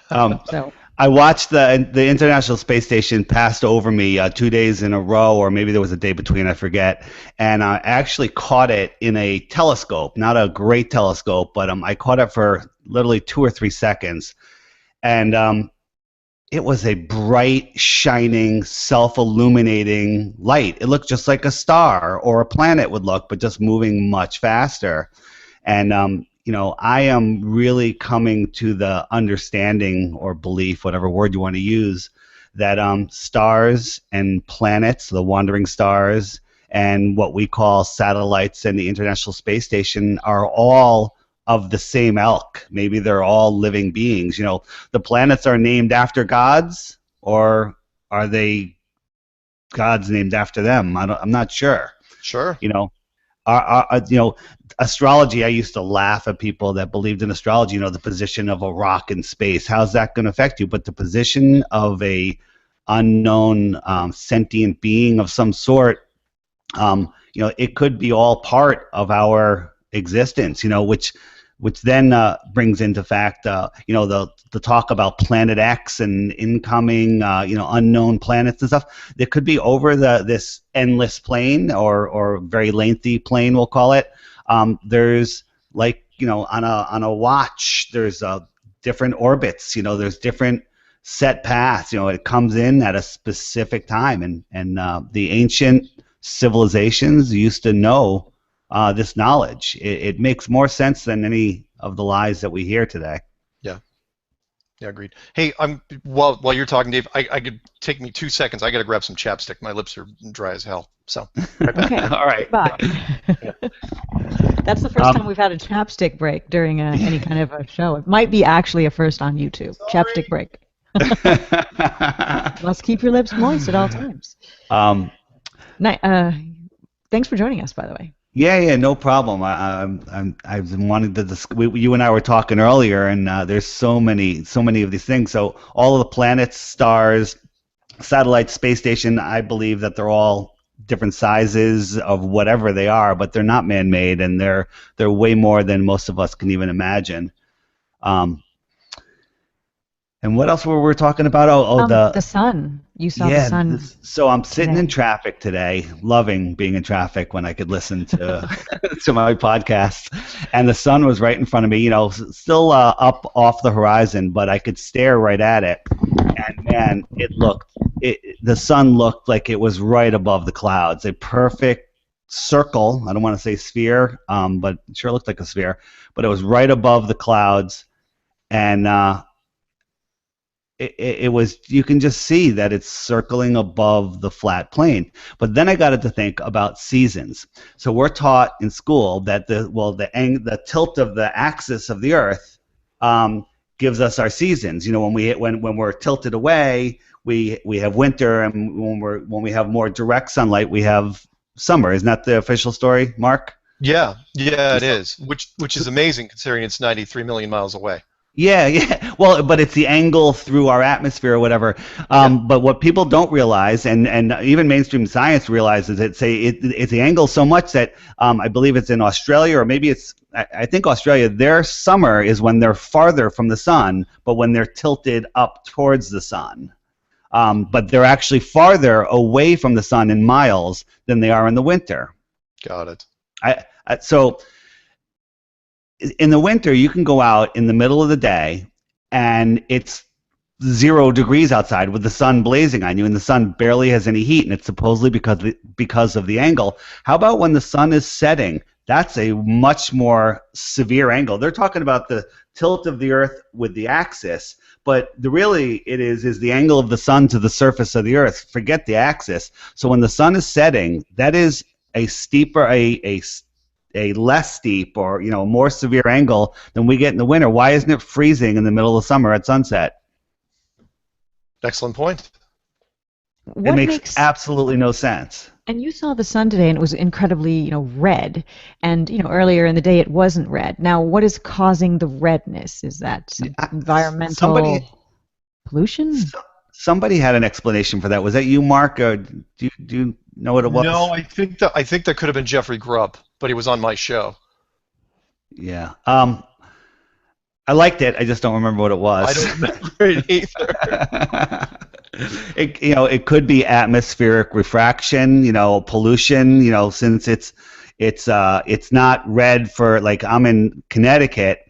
So I watched the International Space Station passed over me 2 days in a row, or maybe there was a day between, I forget. And I actually caught it in a telescope, not a great telescope, but I caught it for literally 2 or 3 seconds. and it was a bright, shining, self-illuminating light. It looked just like a star or a planet would look, but just moving much faster. And I am really coming to the understanding or belief, whatever word you want to use, that stars and planets, the wandering stars, and what we call satellites and the International Space Station are all of the same ilk. Maybe they're all living beings. The planets are named after gods, or are they gods named after them? I'm not sure. Sure. Astrology, I used to laugh at people that believed in astrology, the position of a rock in space. How's that going to affect you? But the position of a unknown sentient being of some sort, it could be all part of our existence, which then brings into fact, the talk about Planet X and incoming, unknown planets and stuff. There could be over this endless plane or very lengthy plane, we'll call it. There's on a watch, there's different orbits. There's different set paths. It comes in at a specific time, and the ancient civilizations used to know this knowledge. It makes more sense than any of the lies that we hear today. Yeah, agreed. Hey, while you're talking, Dave, I could take me 2 seconds. I got to grab some chapstick. My lips are dry as hell. So, right back. Okay. All right. Bye. That's the first time we've had a chapstick break during any kind of a show. It might be actually a first on YouTube. Sorry. Chapstick break. Must keep your lips moist at all times. Thanks for joining us, by the way. Yeah, no problem. I've been wanting to discuss. You and I were talking earlier, and there's so many of these things. So all of the planets, stars, satellites, space station, I believe that they're all different sizes of whatever they are, but they're not man-made, and they're way more than most of us can even imagine. And what else were we talking about? The sun. You saw the sun. So I'm sitting in traffic today, loving being in traffic when I could listen to to my podcast, and the sun was right in front of me. Still up off the horizon, but I could stare right at it, and man, the sun looked like it was right above the clouds, a perfect circle. I don't want to say sphere, but it sure looked like a sphere. But it was right above the clouds, and it was, you can just see that it's circling above the flat plane. But then I got to think about seasons. So we're taught in school that the tilt of the axis of the Earth gives us our seasons. When we're tilted away, we have winter, and when we have more direct sunlight, we have summer. Isn't that the official story, Mark? Yeah, it is. Which is amazing considering it's 93 million miles away. Yeah. Well, but it's the angle through our atmosphere or whatever. But what people don't realize, and even mainstream science realizes, it's the angle so much that I believe it's in Australia, or maybe I think Australia, their summer is when they're farther from the sun, but when they're tilted up towards the sun. But they're actually farther away from the sun in miles than they are in the winter. Got it. So in the winter, you can go out in the middle of the day, and it's 0 degrees outside with the sun blazing on you, and the sun barely has any heat, and it's supposedly because of the angle. How about when the sun is setting? That's a much more severe angle. They're talking about the tilt of the Earth with the axis, but it is the angle of the sun to the surface of the Earth. Forget the axis. So when the sun is setting, that is a steeper, a less steep, or more severe angle than we get in the winter. Why isn't it freezing in the middle of summer at sunset? Excellent point. It makes absolutely no sense. And you saw the sun today, and it was incredibly, red. And earlier in the day, it wasn't red. Now, what is causing the redness? Is that environmental pollution? Somebody had an explanation for that. Was that you, Mark? Or do you know what it was? No, I think that could have been Jeffrey Grubb, but he was on my show. Yeah. I liked it. I just don't remember what it was. I don't remember it either. It could be atmospheric refraction, pollution, since it's not red for, like, I'm in Connecticut,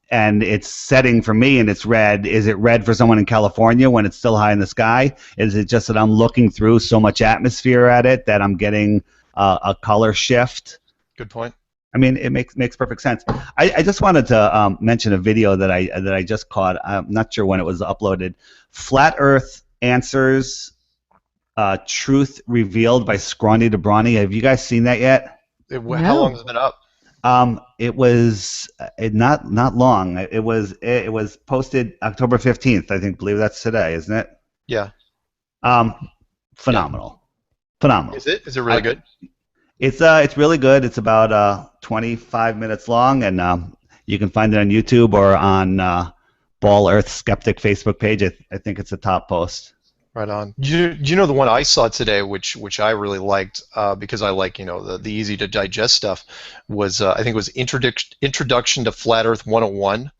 and it's setting for me and it's red. Is it red for someone in California when it's still high in the sky? Is it just that I'm looking through so much atmosphere at it that I'm getting a color shift? Good point. I mean, it makes perfect sense. I just wanted to mention a video that I just caught. I'm not sure when it was uploaded. Flat Earth Answers, Truth Revealed by Scrawny to Brawny. Have you guys seen that yet? How long has it been up? It was not long. It was posted October 15th. I believe that's today, isn't it? Yeah. Phenomenal. Phenomenal. Is it? Is it really good? It's really good. It's about 25 minutes long, and you can find it on YouTube or on Ball Earth Skeptic Facebook page. I think it's a top post. Right on. You know the one I saw today, which I really liked because I like the easy to digest stuff, was I think it was Introduction to Flat Earth 101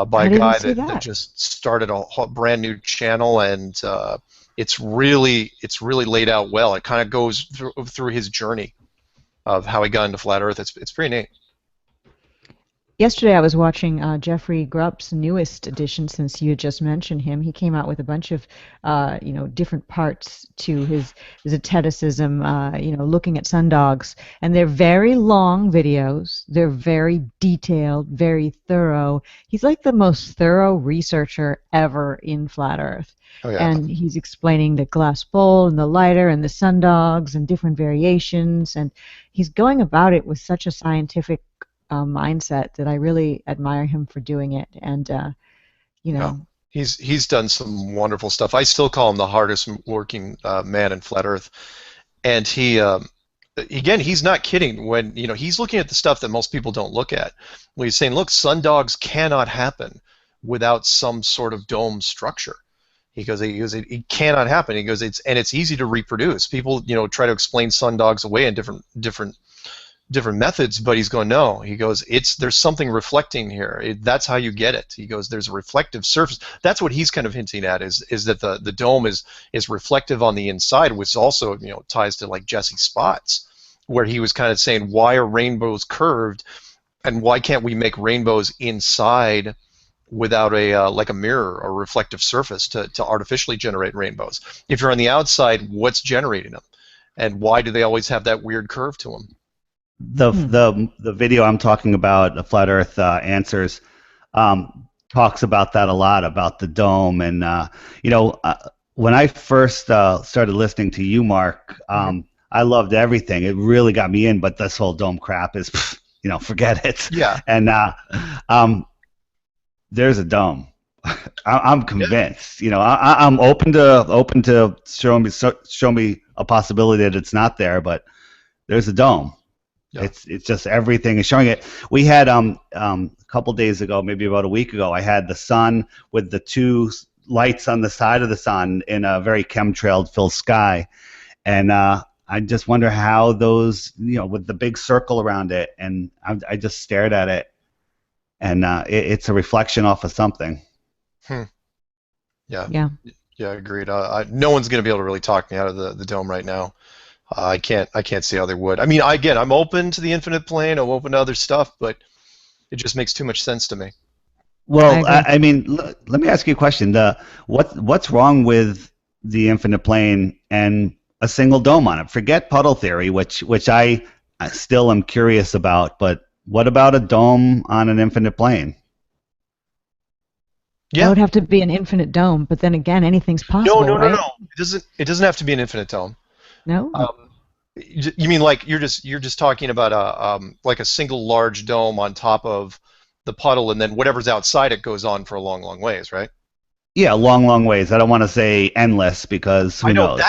by a guy that just started a brand new channel, and it's really laid out well. It kind of goes through his journey of how he got into Flat Earth. It's pretty neat. Yesterday I was watching Jeffrey Grupp's newest edition, since you had just mentioned him. He came out with a bunch of different parts to his asceticism, looking at sundogs. And they're very long videos. They're very detailed, very thorough. He's like the most thorough researcher ever in Flat Earth. Oh, yeah. And he's explaining the glass bowl and the lighter and the sundogs and different variations. And he's going about it with such a scientific mindset that I really admire him for doing it. And he's done some wonderful stuff. I still call him the hardest working man in Flat Earth, and he again, he's not kidding when he's looking at the stuff that most people don't look at. When he's saying, look, sundogs cannot happen without some sort of dome structure. He goes, it cannot happen. He goes, it's easy to reproduce. People try to explain sundogs away in different methods, but he's going, no. He goes, there's something reflecting here. That's how you get it. He goes, there's a reflective surface. That's what he's kind of hinting at, is that the dome is reflective on the inside, which also ties to like Jesse Spott's, where he was kind of saying, why are rainbows curved, and why can't we make rainbows inside without a mirror or reflective surface to artificially generate rainbows? If you're on the outside, what's generating them, and why do they always have that weird curve to them? The video I'm talking about, the Flat Earth Answers, talks about that a lot, about the dome. And when I first started listening to you, Mark, I loved everything. It really got me in. But this whole dome crap is, forget it. Yeah. And there's a dome. I'm convinced. Yeah. I'm open to show me a possibility that it's not there, but there's a dome. Yeah. It's just everything is showing it. We had a couple days ago, maybe about a week ago, I had the sun with the two lights on the side of the sun in a very chemtrailed filled sky, and I just wonder how those, with the big circle around it, and I just stared at it, and it's a reflection off of something. Yeah, agreed. No one's going to be able to really talk me out of the dome right now. I can't see how they would. I mean, again, I'm open to the infinite plane. I'm open to other stuff, but it just makes too much sense to me. Well, I mean, let me ask you a question. What's wrong with the infinite plane and a single dome on it? Forget puddle theory, which I still am curious about. But what about a dome on an infinite plane? Yeah, it would have to be an infinite dome. But then again, anything's possible. No. Right? It doesn't have to be an infinite dome. No. You mean like you're just talking about like a single large dome on top of the puddle, and then whatever's outside it goes on for a long ways, right? Yeah, long ways. I don't want to say endless, because who knows?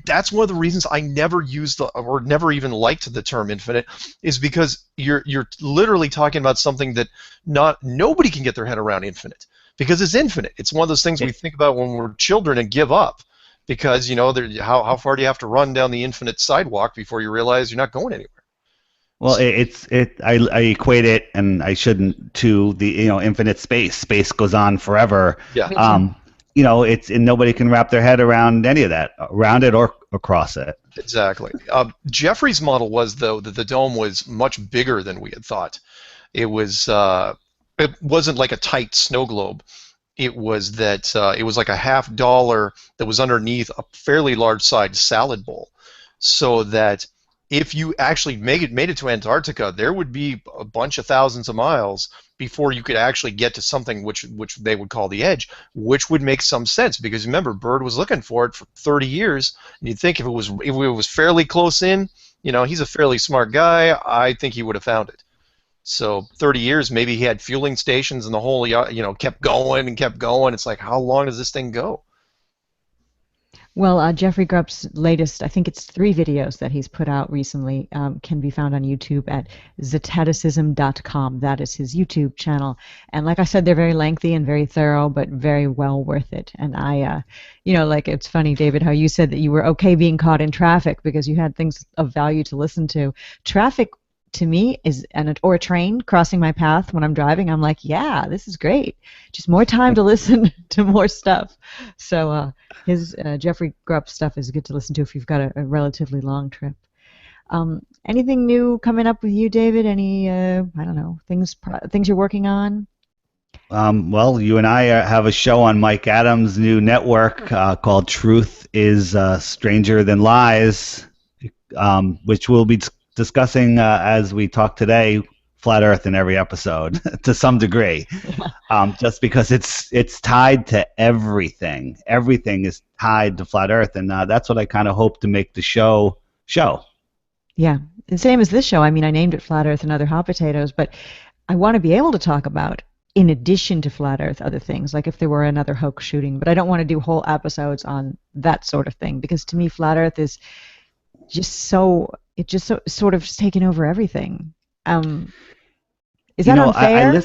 That's one of the reasons I never used or never even liked the term infinite, is because you're literally talking about something that nobody can get their head around. Infinite, because it's infinite. It's one of those things we think about when we're children and give up. Because how far do you have to run down the infinite sidewalk before you realize you're not going anywhere? Well, I equate it, and I shouldn't, to the infinite space. Space goes on forever. Yeah. And nobody can wrap their head around any of that, around it or across it. Exactly. Jeffrey's model was, though, that the dome was much bigger than we had thought. It was it wasn't like a tight snow globe. It was that it was like a $50 that was underneath a fairly large sized salad bowl, so that if you actually made it to Antarctica, there would be a bunch of thousands of miles before you could actually get to something which they would call the edge, which would make some sense, because remember, Byrd was looking for it for 30 years, and you'd think if it was fairly close in, he's a fairly smart guy, I think he would have found it. So 30 years, maybe he had fueling stations and the whole, kept going and kept going. It's like, how long does this thing go? Well, Jeffrey Grubb's latest, I think it's 3 videos that he's put out recently, can be found on YouTube at zetaticism.com. That is his YouTube channel. And like I said, they're very lengthy and very thorough, but very well worth it. And I, like it's funny, David, how you said that you were okay being caught in traffic because you had things of value to listen to. Traffic to me is, or a train crossing my path when I'm driving, I'm like, yeah, this is great. Just more time to listen to more stuff. So his Jeffrey Grubb stuff is good to listen to if you've got a relatively long trip. Anything new coming up with you, David? Any, I don't know, things you're working on? Well, you and I have a show on Mike Adams' new network called Truth is Stranger Than Lies, which we'll be discussing as we talk today, flat Earth in every episode to some degree, just because it's tied to everything. Everything is tied to flat Earth, and that's what I kind of hope to make the show. Yeah, the same as this show. I mean, I named it Flat Earth and Other Hot Potatoes, but I want to be able to talk about, in addition to flat Earth, other things, like if there were another hoax shooting. But I don't want to do whole episodes on that sort of thing, because to me, flat Earth is just sort of taken over everything. Is that unfair?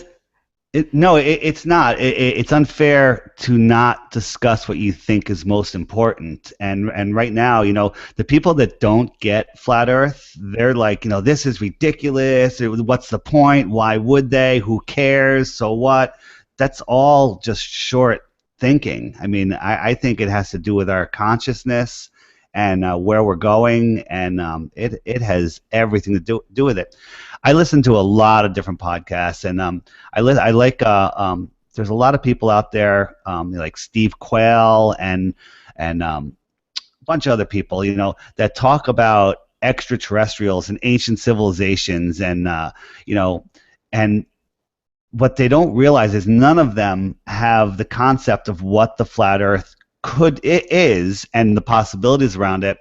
No, it's not. It's unfair to not discuss what you think is most important. And right now, the people that don't get flat Earth, they're like, this is ridiculous. What's the point? Why would they? Who cares? So what? That's all just short thinking. I mean, I think it has to do with our consciousness and where we're going, and it has everything to do with it. I listen to a lot of different podcasts, and I like there's a lot of people out there like Steve Quayle and a bunch of other people, that talk about extraterrestrials and ancient civilizations, and and what they don't realize is none of them have the concept of what the flat Earth is and the possibilities around it,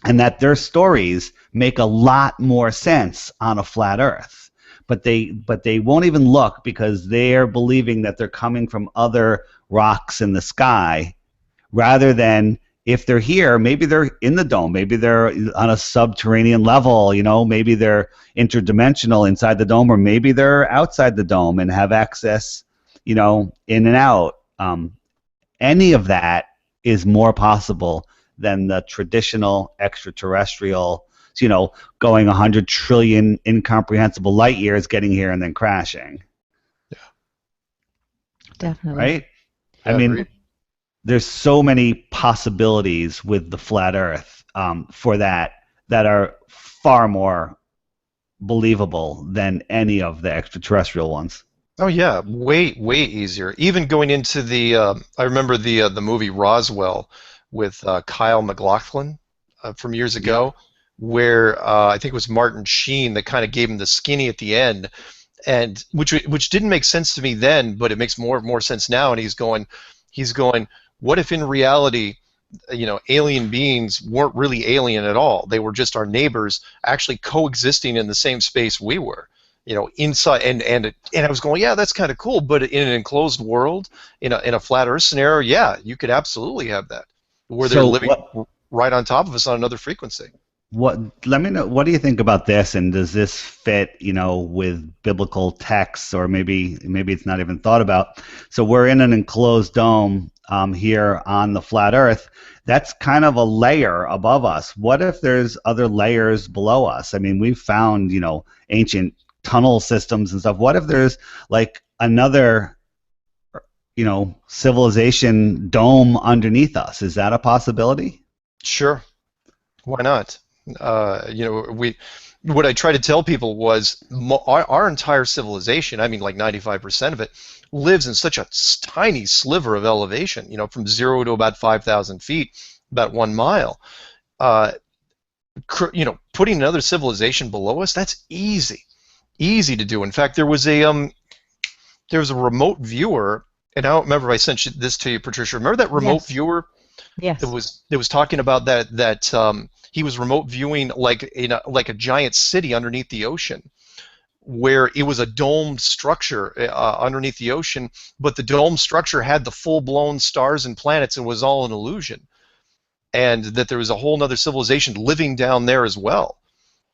and that their stories make a lot more sense on a flat Earth, but they won't even look, because they're believing that they're coming from other rocks in the sky, rather than, if they're here, maybe they're in the dome, maybe they're on a subterranean level, maybe they're interdimensional inside the dome, or maybe they're outside the dome and have access, in and out. Any of that is more possible than the traditional extraterrestrial, going 100 trillion incomprehensible light years, getting here and then crashing. Yeah. Definitely. Right? Yeah, I mean, agreed. There's so many possibilities with the flat Earth for that are far more believable than any of the extraterrestrial ones. Oh yeah, way easier. Even going into the, I remember the movie Roswell with Kyle MacLachlan from years ago, where I think it was Martin Sheen that kind of gave him the skinny at the end, and which didn't make sense to me then, but it makes more sense now. And he's going, what if in reality, alien beings weren't really alien at all? They were just our neighbors, actually coexisting in the same space we were. Inside, and I was going, yeah, that's kind of cool, but in an enclosed world, in a flat Earth scenario, yeah, you could absolutely have that, where they're living right on top of us on another frequency. Let me know, what do you think about this, and does this fit, with biblical texts, or maybe it's not even thought about? So we're in an enclosed dome here on the flat Earth. That's kind of a layer above us. What if there's other layers below us? I mean, we've found, ancient tunnel systems and stuff. What if there's like another, civilization dome underneath us? Is that a possibility? Sure, why not? what I try to tell people was our entire civilization, I mean like 95% of it, lives in such a tiny sliver of elevation, from 0 to about 5,000 feet, about 1 mile. Putting another civilization below us, that's easy to do. In fact, there was a remote viewer, and I don't remember if I sent this to you, Patricia. Remember that remote Yes. viewer Yes. that was talking about that he was remote viewing like a giant city underneath the ocean, where it was a domed structure underneath the ocean, but the domed structure had the full-blown stars and planets and was all an illusion, and that there was a whole other civilization living down there as well.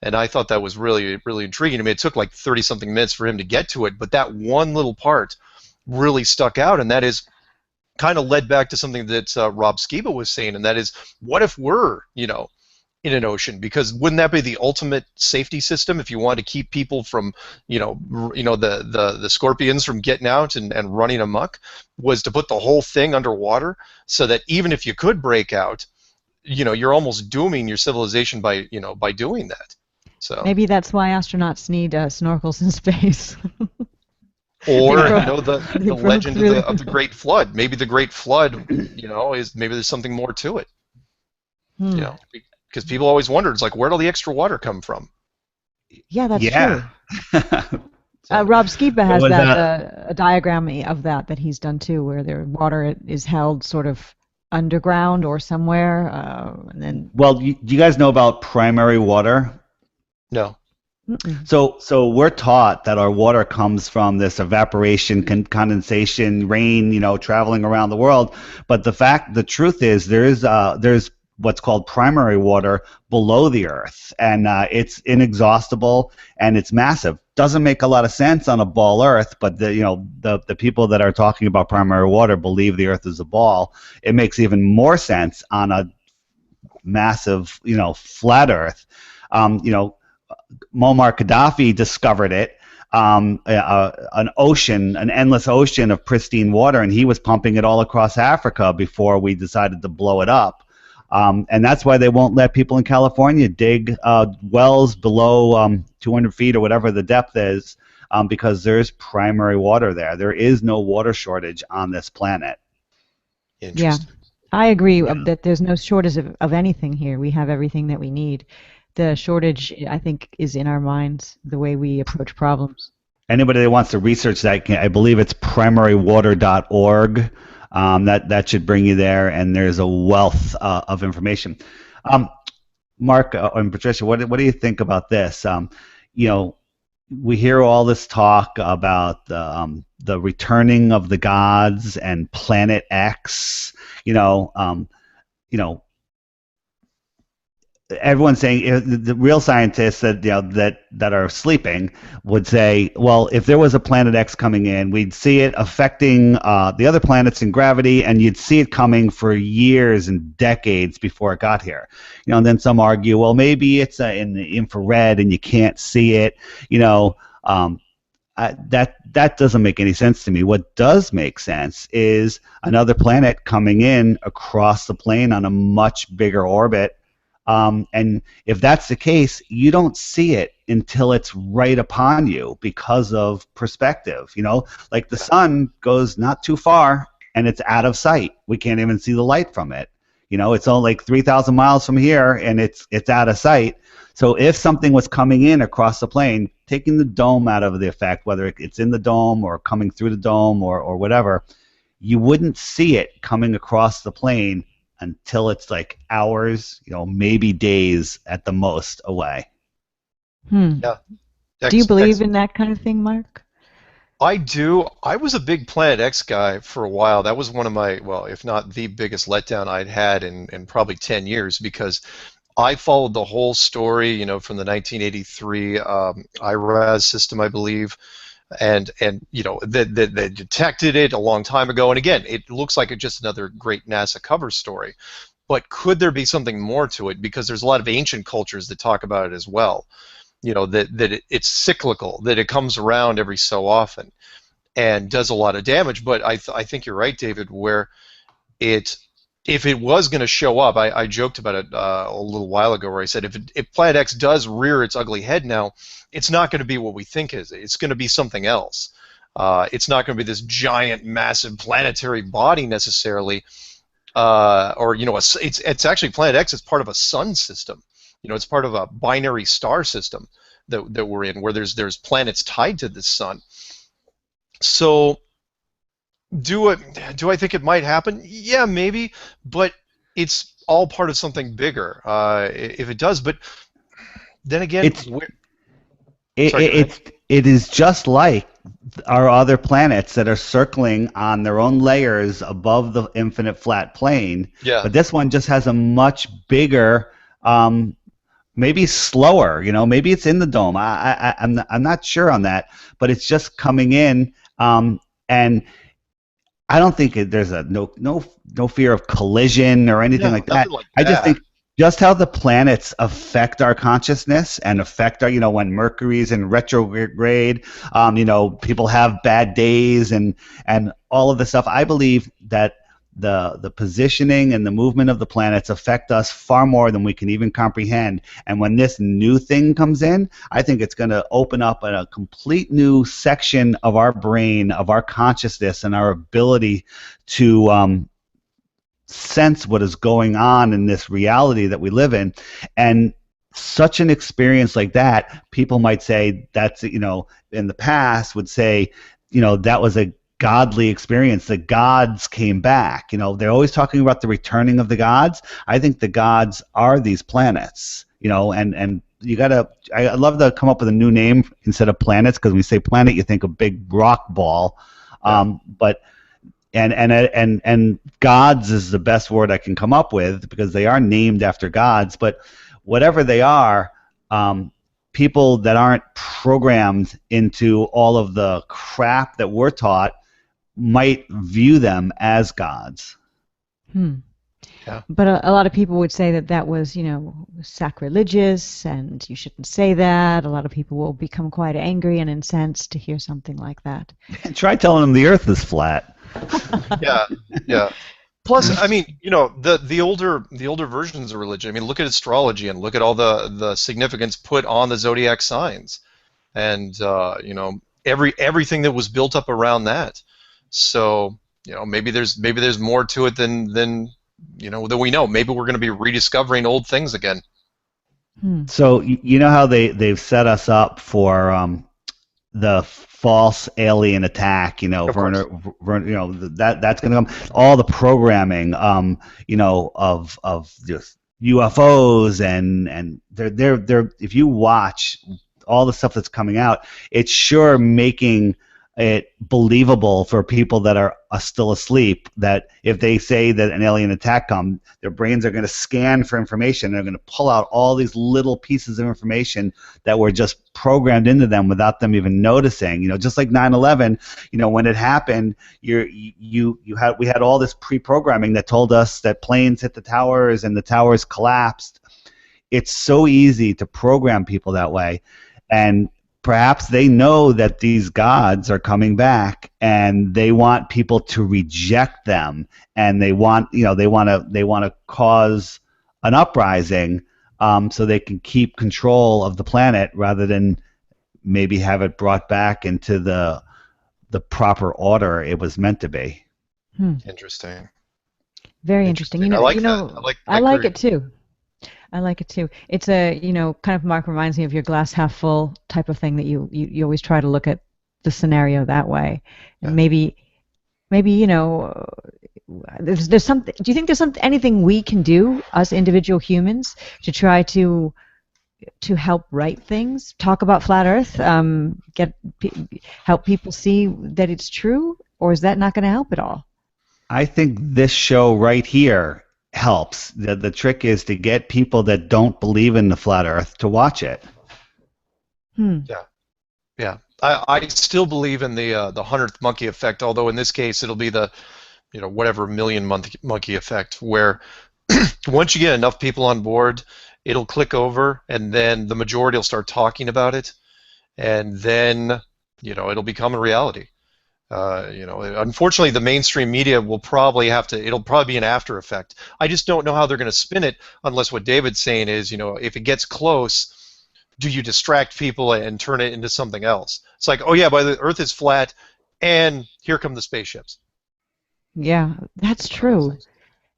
And I thought that was really, really intriguing. I mean, it took like 30-something minutes for him to get to it, but that one little part really stuck out, and that is kind of led back to something that Rob Skiba was saying, and that is, what if we're, in an ocean? Because wouldn't that be the ultimate safety system if you want to keep people from, the scorpions from getting out and running amok, was to put the whole thing underwater, so that even if you could break out, you're almost dooming your civilization by doing that. So maybe that's why astronauts need snorkels in space. Or the legend of the Great Flood. Maybe the Great Flood, is maybe there's something more to it. Because people always wondered, it's like, where'd all the extra water come from? Yeah, that's true. Rob Skiba has a diagram of that he's done too, where the water is held sort of underground or somewhere, and then. Well, do you guys know about primary water? No. So we're taught that our water comes from this evaporation, condensation, rain, traveling around the world. But the truth is, there's what's called primary water below the Earth, and it's inexhaustible and it's massive. Doesn't make a lot of sense on a ball Earth, but the people that are talking about primary water believe the Earth is a ball. It makes even more sense on a massive, flat Earth. Muammar Gaddafi discovered it, an endless ocean of pristine water, and he was pumping it all across Africa before we decided to blow it up. And that's why they won't let people in California dig wells below 200 feet or whatever the depth is, because there's primary water there. There is no water shortage on this planet. Interesting. Yeah, I agree that there's no shortage of anything here. We have everything that we need. The shortage, I think, is in our minds, the way we approach problems. Anybody that wants to research that, I believe it's primarywater.org. That should bring you there, and there's a wealth of information. Mark and Patricia, what do you think about this? We hear all this talk about the returning of the gods and Planet X. Everyone's saying, the real scientists that are sleeping would say, well, if there was a Planet X coming in, we'd see it affecting the other planets in gravity, and you'd see it coming for years and decades before it got here. And then some argue, well, maybe it's in the infrared and you can't see it. That doesn't make any sense to me. What does make sense is another planet coming in across the plane on a much bigger orbit. And if that's the case, you don't see it until it's right upon you because of perspective. Like the sun goes not too far and it's out of sight. We can't even see the light from it. It's only like 3,000 miles from here and it's out of sight. So if something was coming in across the plane, taking the dome out of the effect, whether it's in the dome or coming through the dome or whatever, you wouldn't see it coming across the plane until it's like hours, maybe days at the most away. Yeah. Do you believe in that kind of thing, Mark? I do. I was a big Planet X guy for a while. That was one of my, well, if not the biggest letdown I'd had in probably 10 years, because I followed the whole story, from the 1983 IRAS system, I believe, and they detected it a long time ago. And again, it looks like it's just another great NASA cover story. But could there be something more to it? Because there's a lot of ancient cultures that talk about it as well. It's cyclical, that it comes around every so often and does a lot of damage. But I think you're right, David, where it if it was going to show up, I joked about it a little while ago, where I said if Planet X does rear its ugly head now, it's not going to be what we think it is. It's going to be something else. It's not going to be this giant, massive planetary body necessarily, or it's actually Planet X is part of a sun system. It's part of a binary star system that we're in, where there's planets tied to the sun. So. Do I think it might happen? Yeah, maybe, but it's all part of something bigger. If it does, but then again, it is just like our other planets that are circling on their own layers above the infinite flat plane. Yeah. But this one just has a much bigger, maybe slower. Maybe it's in the dome. I'm not sure on that, but it's just coming in, and I don't think there's no fear of collision or anything like that. I just think just how the planets affect our consciousness and affect our, when Mercury's in retrograde, people have bad days and all of this stuff. I believe that the positioning and the movement of the planets affect us far more than we can even comprehend. And when this new thing comes in, I think it's going to open up a complete new section of our brain, of our consciousness, and our ability to sense what is going on in this reality that we live in. And such an experience like that, people might say that's, in the past would say, that was a godly experience. The gods came back. They're always talking about the returning of the gods. I think the gods are these planets. And you gotta. I love to come up with a new name instead of planets, because when you say planet, you think a big rock ball. Yeah. But gods is the best word I can come up with, because they are named after gods. But whatever they are, people that aren't programmed into all of the crap that we're taught might view them as gods. Yeah. But a lot of people would say that was, sacrilegious, and you shouldn't say that. A lot of people will become quite angry and incensed to hear something like that. Try telling them the Earth is flat. Yeah. Plus, I mean, the older versions of religion. I mean, look at astrology and look at all the significance put on the zodiac signs, and everything that was built up around that. So maybe there's more to it than that we know. Maybe we're going to be rediscovering old things again. So how they've set us up for the false alien attack, that's going to come. All the programming, of just UFOs and they're if you watch all the stuff that's coming out, it's sure making it believable for people that are still asleep, that if they say that an alien attack comes, their brains are going to scan for information. They're going to pull out all these little pieces of information that were just programmed into them without them even noticing. Just like 9/11, when it happened, we had all this pre-programming that told us that planes hit the towers and the towers collapsed. It's so easy to program people that way, and perhaps they know that these gods are coming back, and they want people to reject them, and they want to cause an uprising, so they can keep control of the planet rather than maybe have it brought back into the proper order it was meant to be. Interesting. Very interesting. I like that. I like it too. I like it too. It's a, kind of, Mark, reminds me of your glass half full type of thing, that you always try to look at the scenario that way. And maybe there's something. Do you think there's anything we can do, us individual humans, to try to help right things, talk about flat Earth, help people see that it's true, or is that not going to help at all? I think this show right here helps. The trick is to get people that don't believe in the flat Earth to watch it. Yeah. I still believe in the 100th monkey effect, although in this case it'll be the whatever million monkey effect, where once you get enough people on board, it'll click over, and then the majority will start talking about it, and then it'll become a reality. Unfortunately, the mainstream media will probably it'll probably be an after effect. I just don't know how they're going to spin it unless what David's saying is, if it gets close, do you distract people and turn it into something else? It's like, oh yeah, by the Earth is flat, and here come the spaceships. Yeah, that's true.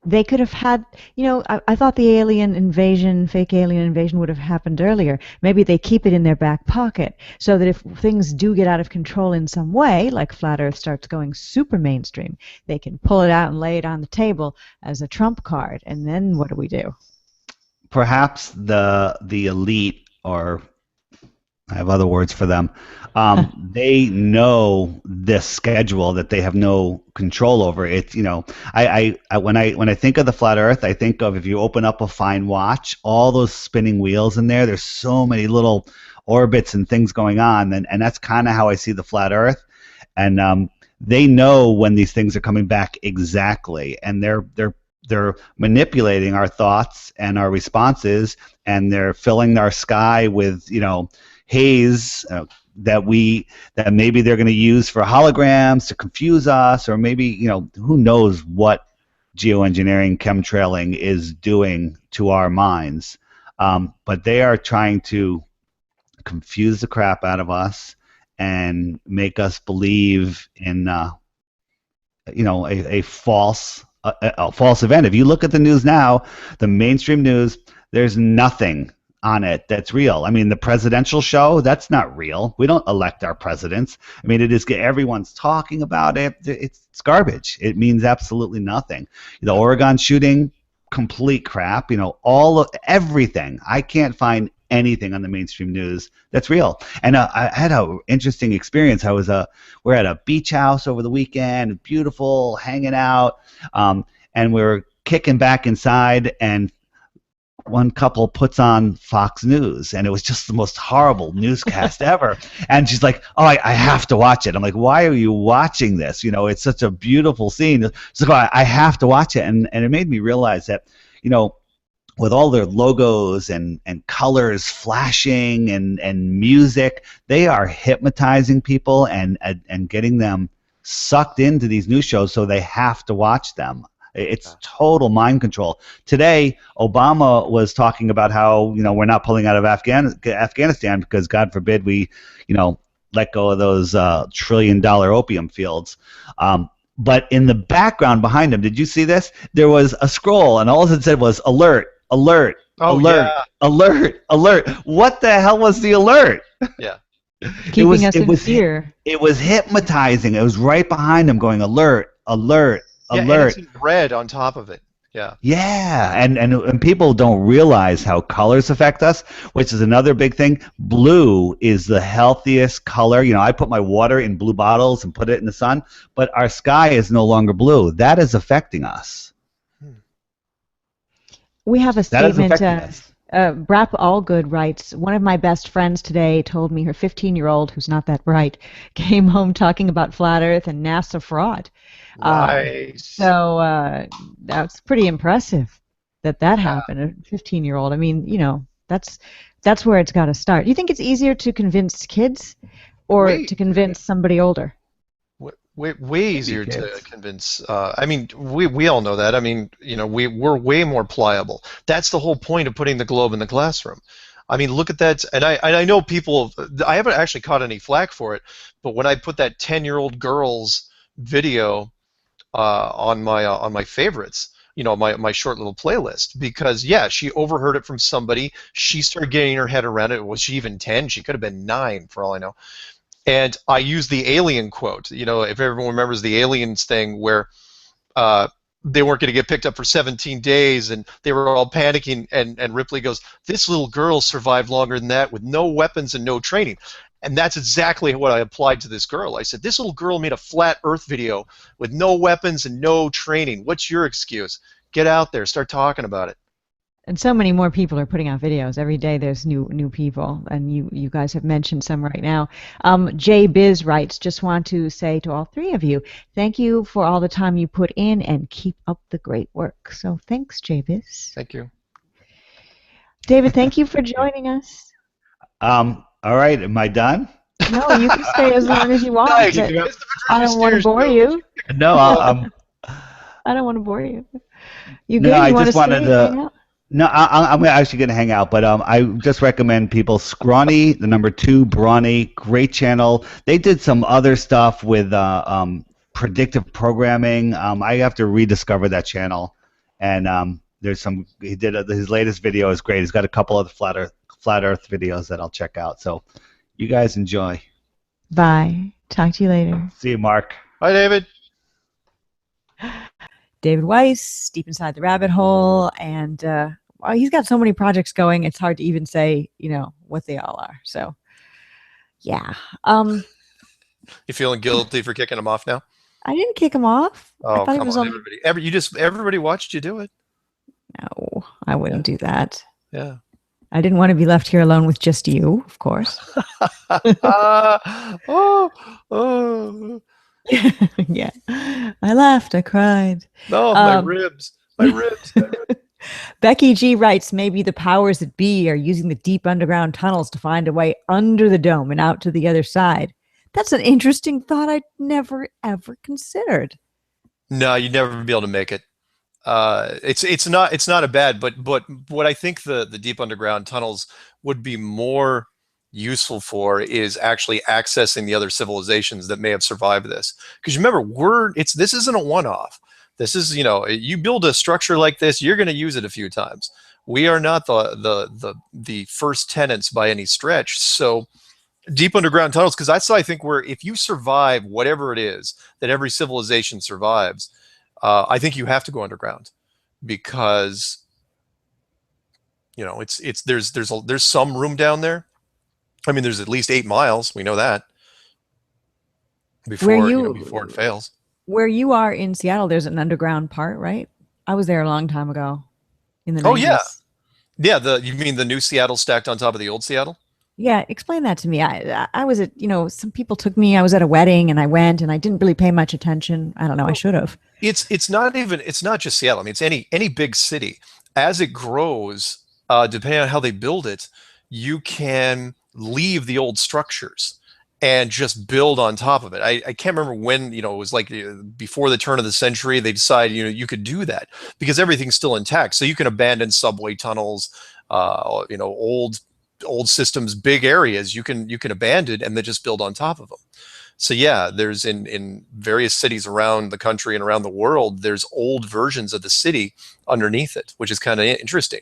They could have had, I thought the alien invasion, fake alien invasion would have happened earlier. Maybe they keep it in their back pocket so that if things do get out of control in some way, like Flat Earth starts going super mainstream, they can pull it out and lay it on the table as a trump card. And then what do we do? Perhaps the elite, or I have other words for them. They know this schedule that they have no control over. It's I when I think of the flat Earth, I think of, if you open up a fine watch, all those spinning wheels in there. There's so many little orbits and things going on, and that's kind of how I see the flat Earth. And they know when these things are coming back exactly, and they're manipulating our thoughts and our responses, and they're filling our sky with haze that maybe they're going to use for holograms to confuse us, or maybe who knows what geoengineering, chemtrailing is doing to our minds. But they are trying to confuse the crap out of us and make us believe in a false event. If you look at the news now, the mainstream news, there's nothing on it that's real. I mean, the presidential show, that's not real. We don't elect our presidents. I mean, everyone's talking about it. It's garbage. It means absolutely nothing. The Oregon shooting, complete crap. Everything. I can't find anything on the mainstream news that's real. And I had an interesting experience. We're at a beach house over the weekend, beautiful, hanging out, and we're kicking back inside, and one couple puts on Fox News, and it was just the most horrible newscast ever. And she's like, "Oh, I have to watch it." I'm like, "Why are you watching this? It's such a beautiful scene." She's like, "Oh, I have to watch it," and it made me realize that, with all their logos and colors flashing and music, they are hypnotizing people and getting them sucked into these news shows, so they have to watch them. It's total mind control. Today, Obama was talking about how we're not pulling out of Afghanistan because, God forbid, we let go of those $1 trillion opium fields. But in the background behind him, did you see this? There was a scroll, and all it said was alert, alert, alert, alert, alert. What the hell was the alert? Yeah. Keeping us in fear. It was hypnotizing. It was right behind him going alert, alert, alert. And it's in red on top of it. Yeah. Yeah, and people don't realize how colors affect us, which is another big thing. Blue is the healthiest color. I put my water in blue bottles and put it in the sun, but our sky is no longer blue. That is affecting us. We have a statement. Brap Allgood writes, "One of my best friends today told me her 15-year-old, who's not that bright, came home talking about flat Earth and NASA fraud." Nice. So that's pretty impressive that happened. A 15-year-old. I mean, that's where it's got to start. Do you think it's easier to convince kids or to convince somebody older? Way easier to convince. I mean, we all know that. I mean, we're way more pliable. That's the whole point of putting the globe in the classroom. I mean, look at that. And I know people. I haven't actually caught any flack for it, but when I put that 10-year-old girl's video on my favorites, my short little playlist, because she overheard it from somebody. She started getting her head around it. Was she even 10? She could have been 9 for all I know. And I use the alien quote. If everyone remembers the aliens thing where they weren't going to get picked up for 17 days and they were all panicking, and Ripley goes, "This little girl survived longer than that with no weapons and no training." And that's exactly what I applied to this girl. I said, this little girl made a flat Earth video with no weapons and no training. What's your excuse? Get out there, start talking about it. And so many more people are putting out videos every day. There's new people, and you guys have mentioned some right now. Jay Biz writes, "Just want to say to all three of you, thank you for all the time you put in, and keep up the great work." So thanks, Jay Biz. Thank you, David. Thank you for joining us. All right, am I done? No, you can stay as long as you want. Nice. But It's the I Patricia don't want to Steere bore show. you. No, I don't want to bore you. You no, good? I You want to just wanted stay, hang to. out? No, I'm actually going to hang out, but I just recommend people Scrawny, the number 2, Brawny, great channel. They did some other stuff with predictive programming. I have to rediscover that channel, and there's some. He did his latest video is great. He's got a couple of flat Earth videos that I'll check out. So you guys enjoy. Bye. Talk to you later. See you, Mark. Hi, David. David Weiss, Deep Inside the Rabbit Hole, and well, he's got so many projects going. It's hard to even say, what they all are. So, yeah. You feeling guilty for kicking him off now? I didn't kick him off. I Oh, thought he come was on, only. everybody watched you do it. No, I wouldn't do that. Yeah. I didn't want to be left here alone with just you, of course. Oh. Yeah. I laughed. I cried. No, my ribs. My ribs. Becky G writes, maybe the powers that be are using the deep underground tunnels to find a way under the dome and out to the other side. That's an interesting thought I'd never, ever considered. No, you'd never be able to make it. It's not a bad, but what I think the deep underground tunnels would be more useful for is actually accessing the other civilizations that may have survived this. Because remember, this isn't a one-off. This is, you build a structure like this, you're going to use it a few times. We are not the first tenants by any stretch. So deep underground tunnels, because that's, I think, if you survive whatever it is that every civilization survives, I think you have to go underground, because there's some room down there. I mean, there's at least 8 miles. We know that before it fails. Where you are in Seattle, there's an underground part, right? I was there a long time ago in the 90s. Oh, yeah. Yeah, you mean the new Seattle stacked on top of the old Seattle? Yeah, explain that to me. I was at, some people took me, I was at a wedding and I went and I didn't really pay much attention. I don't know, I should have. It's not just Seattle. I mean, it's any big city. As it grows, depending on how they build it, you can leave the old structures and just build on top of it. I can't remember when, it was like before the turn of the century, they decided, you could do that because everything's still intact. So you can abandon subway tunnels, old systems, big areas you can abandon and then just build on top of them. So yeah, there's in various cities around the country and around the world, there's old versions of the city underneath it, which is kind of interesting.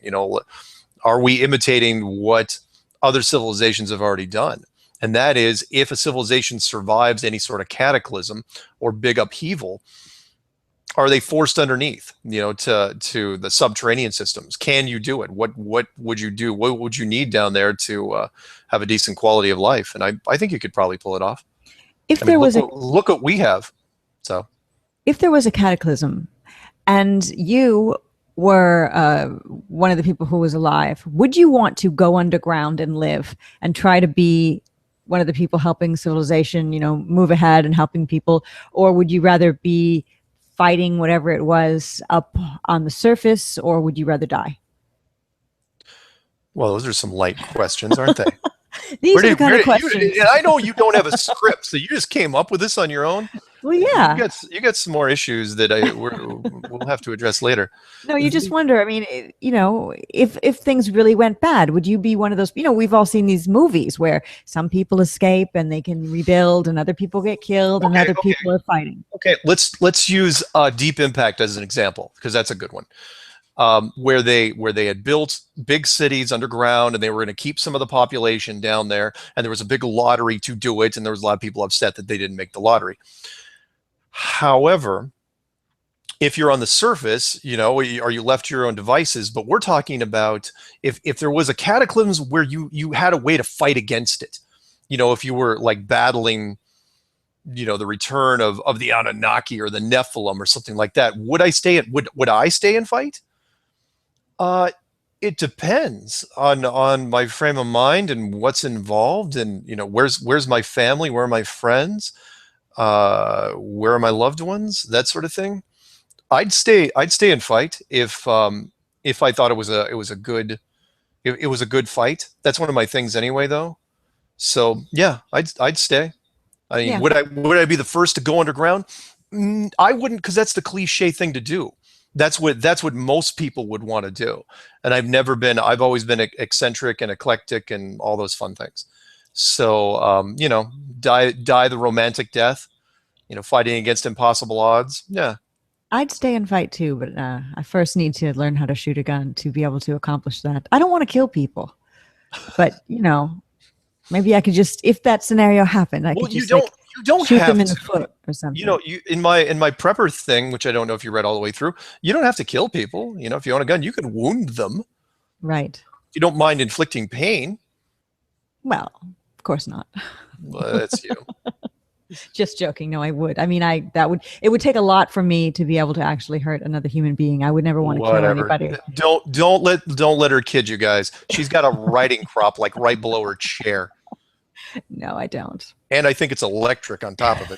Are we imitating what other civilizations have already done? And that is, if a civilization survives any sort of cataclysm or big upheaval, are they forced underneath, to the subterranean systems? Can you do it? What would you do? What would you need down there to have a decent quality of life? And I think you could probably pull it off. Look what we have. So, if there was a cataclysm, and you were one of the people who was alive, would you want to go underground and live and try to be one of the people helping civilization, move ahead and helping people, or would you rather be fighting whatever it was up on the surface, or would you rather die? Well, those are some light questions, aren't they? These are the kind of questions. I know you don't have a script, so you just came up with this on your own. Well, yeah. You got some more issues that we'll have to address later. No, you just wonder. I mean, if things really went bad, would you be one of those? We've all seen these movies where some people escape and they can rebuild, and other people get killed, and other people are fighting. Okay, let's use Deep Impact as an example, because that's a good one. Where they had built big cities underground and they were going to keep some of the population down there, and there was a big lottery to do it, and there was a lot of people upset that they didn't make the lottery. However, if you're on the surface, are you left to your own devices? But we're talking about if there was a cataclysm where you had a way to fight against it. If you were like battling, the return of the Anunnaki or the Nephilim or something like that, would I stay and fight? It depends on my frame of mind and what's involved, and where's my family, where are my friends, where are my loved ones, that sort of thing. I'd stay and fight if I thought it was a good fight. That's one of my things anyway, though. So yeah, I'd stay. I mean, Yeah. would I be the first to go underground? I wouldn't, because that's the cliche thing to do. That's what most people would want to do. And I've always been eccentric and eclectic and all those fun things. So die the romantic death, fighting against impossible odds. Yeah. I'd stay and fight too, but I first need to learn how to shoot a gun to be able to accomplish that. I don't want to kill people, but maybe I could just, if that scenario happened, I could just you don't shoot have them in the to. foot or something. You in my prepper thing, which I don't know if you read all the way through, you don't have to kill people. If you own a gun, you can wound them. Right. If you don't mind inflicting pain. Well, of course not. Well, that's you. Just joking. No, I would. I mean, it would take a lot for me to be able to actually hurt another human being. I would never want to kill anybody. Don't let her kid you guys. She's got a riding crop like right below her chair. No, I don't. And I think it's electric on top of it.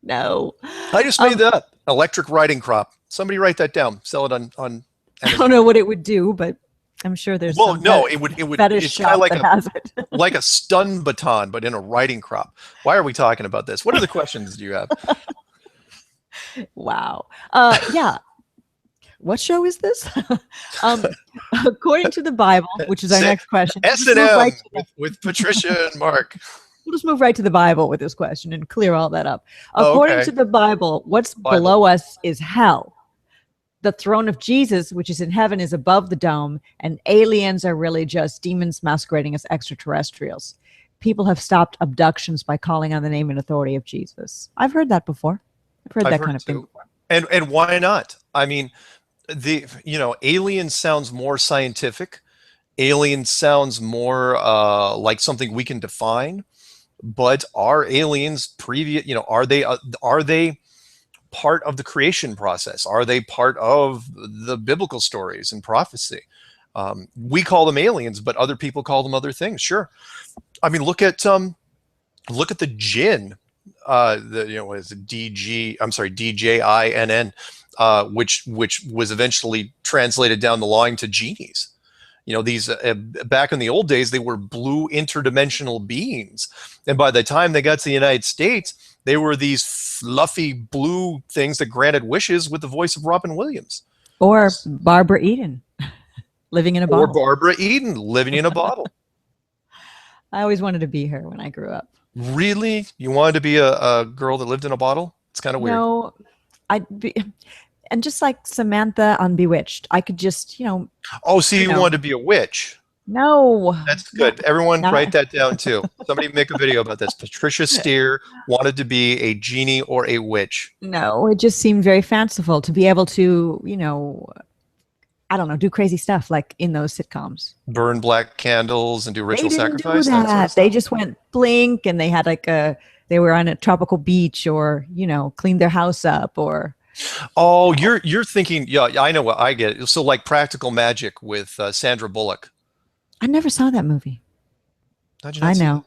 No. I just made that up. Electric riding crop. Somebody write that down. Sell it on Amazon. I don't know what it would do, but I'm sure there's it would it's kind of like a stun baton, but in a riding crop. Why are we talking about this? What other questions do you have? Wow. Yeah. What show is this? According to the Bible, which is our next question. S&M with Patricia and Mark. We'll just move right to the Bible with this question and clear all that up. According to the Bible, what's below us is hell. The throne of Jesus, which is in heaven, is above the dome, and aliens are really just demons masquerading as extraterrestrials. People have stopped abductions by calling on the name and authority of Jesus. I've heard that before. I've heard that kind of thing before. And why not? I mean, alien sounds more scientific. Alien sounds more like something we can define. But are aliens are they part of the creation process? Are they part of the biblical stories and prophecy? We call them aliens, but other people call them other things. Sure. I mean, look at the jinn. What is it? DJINN, which was eventually translated down the line to genies. These back in the old days, they were blue interdimensional beings, and by the time they got to the United States, they were these fluffy blue things that granted wishes with the voice of Robin Williams, or Barbara Eden, living in a bottle. Or Barbara Eden living in a bottle. I always wanted to be her when I grew up. Really? You wanted to be a girl that lived in a bottle? It's kind of weird. No, and just like Samantha on Bewitched, I could just, Oh, so you wanted to be a witch? No. That's good. Everyone write that down too. Somebody make a video about this. Patricia Steere wanted to be a genie or a witch. No, it just seemed very fanciful to be able to, I don't know, do crazy stuff like in those sitcoms. Burn black candles and do ritual sacrifice. Do that. They just went blink, and they had they were on a tropical beach, or, cleaned their house up, or. Oh, you're thinking, yeah, I know what I get. So like Practical Magic with Sandra Bullock. I never saw that movie. I know.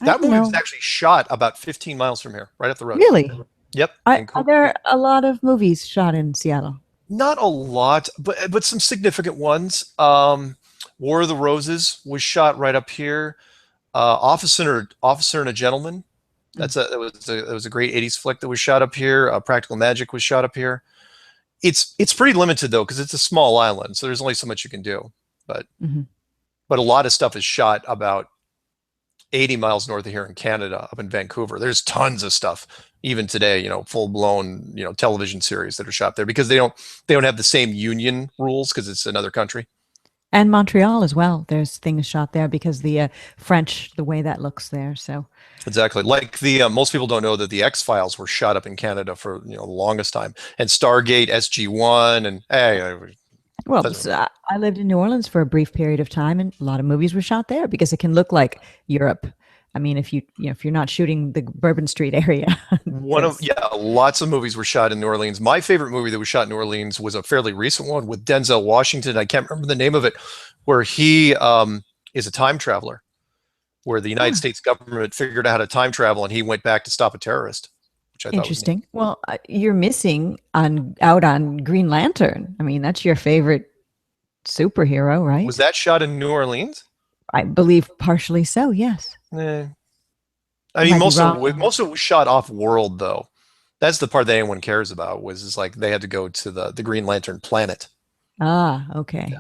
That movie was actually shot about 15 miles from here, right up the road. Really? Yep. Are there a lot of movies shot in Seattle? Not a lot, but some significant ones. War of the Roses was shot right up here. Officer and a Gentleman. That was a great 80s flick that was shot up here. Practical Magic was shot up here. It's pretty limited though, because it's a small island, so there's only so much you can do. But but a lot of stuff is shot about 80 miles north of here in Canada, up in Vancouver. There's tons of stuff even today, full blown, television series that are shot there, because they don't have the same union rules, because it's another country. And Montreal as well. There's things shot there because the French, the way that looks there. So exactly, like the most people don't know that the X-Files were shot up in Canada for the longest time, and Stargate, SG-1, and well, I lived in New Orleans for a brief period of time, and a lot of movies were shot there because it can look like Europe. I mean, if you're not shooting the Bourbon Street area. Lots of movies were shot in New Orleans. My favorite movie that was shot in New Orleans was a fairly recent one with Denzel Washington. I can't remember the name of it, where he is a time traveler, where the United States government figured out how to time travel, and he went back to stop a terrorist. Which I thought interesting. Was well, you're missing out on Green Lantern. I mean, that's your favorite superhero, right? Was that shot in New Orleans? I believe partially so, yes. I I mean, might be most of wrong. it was shot off world, though. That's the part that anyone cares about. Is like they had to go to the Green Lantern planet. Ah, okay. Yeah.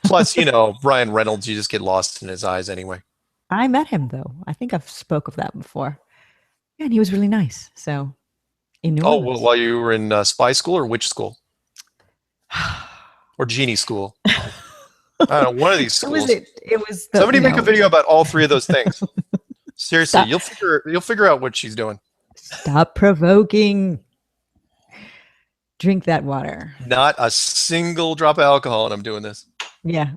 Plus, you know, Ryan Reynolds, you just get lost in his eyes anyway. I met him though. I think I've spoke of that before. Yeah, and he was really nice. So in New Oh, well, Orleans. while you were in spy school or witch school or genie school? I don't know, one of these It was schools. it was the Somebody make no. a video about all three of those things. Seriously, Stop. you'll figure out what she's doing. Stop provoking. Drink that water. Not a single drop of alcohol, and I'm doing this. Yeah.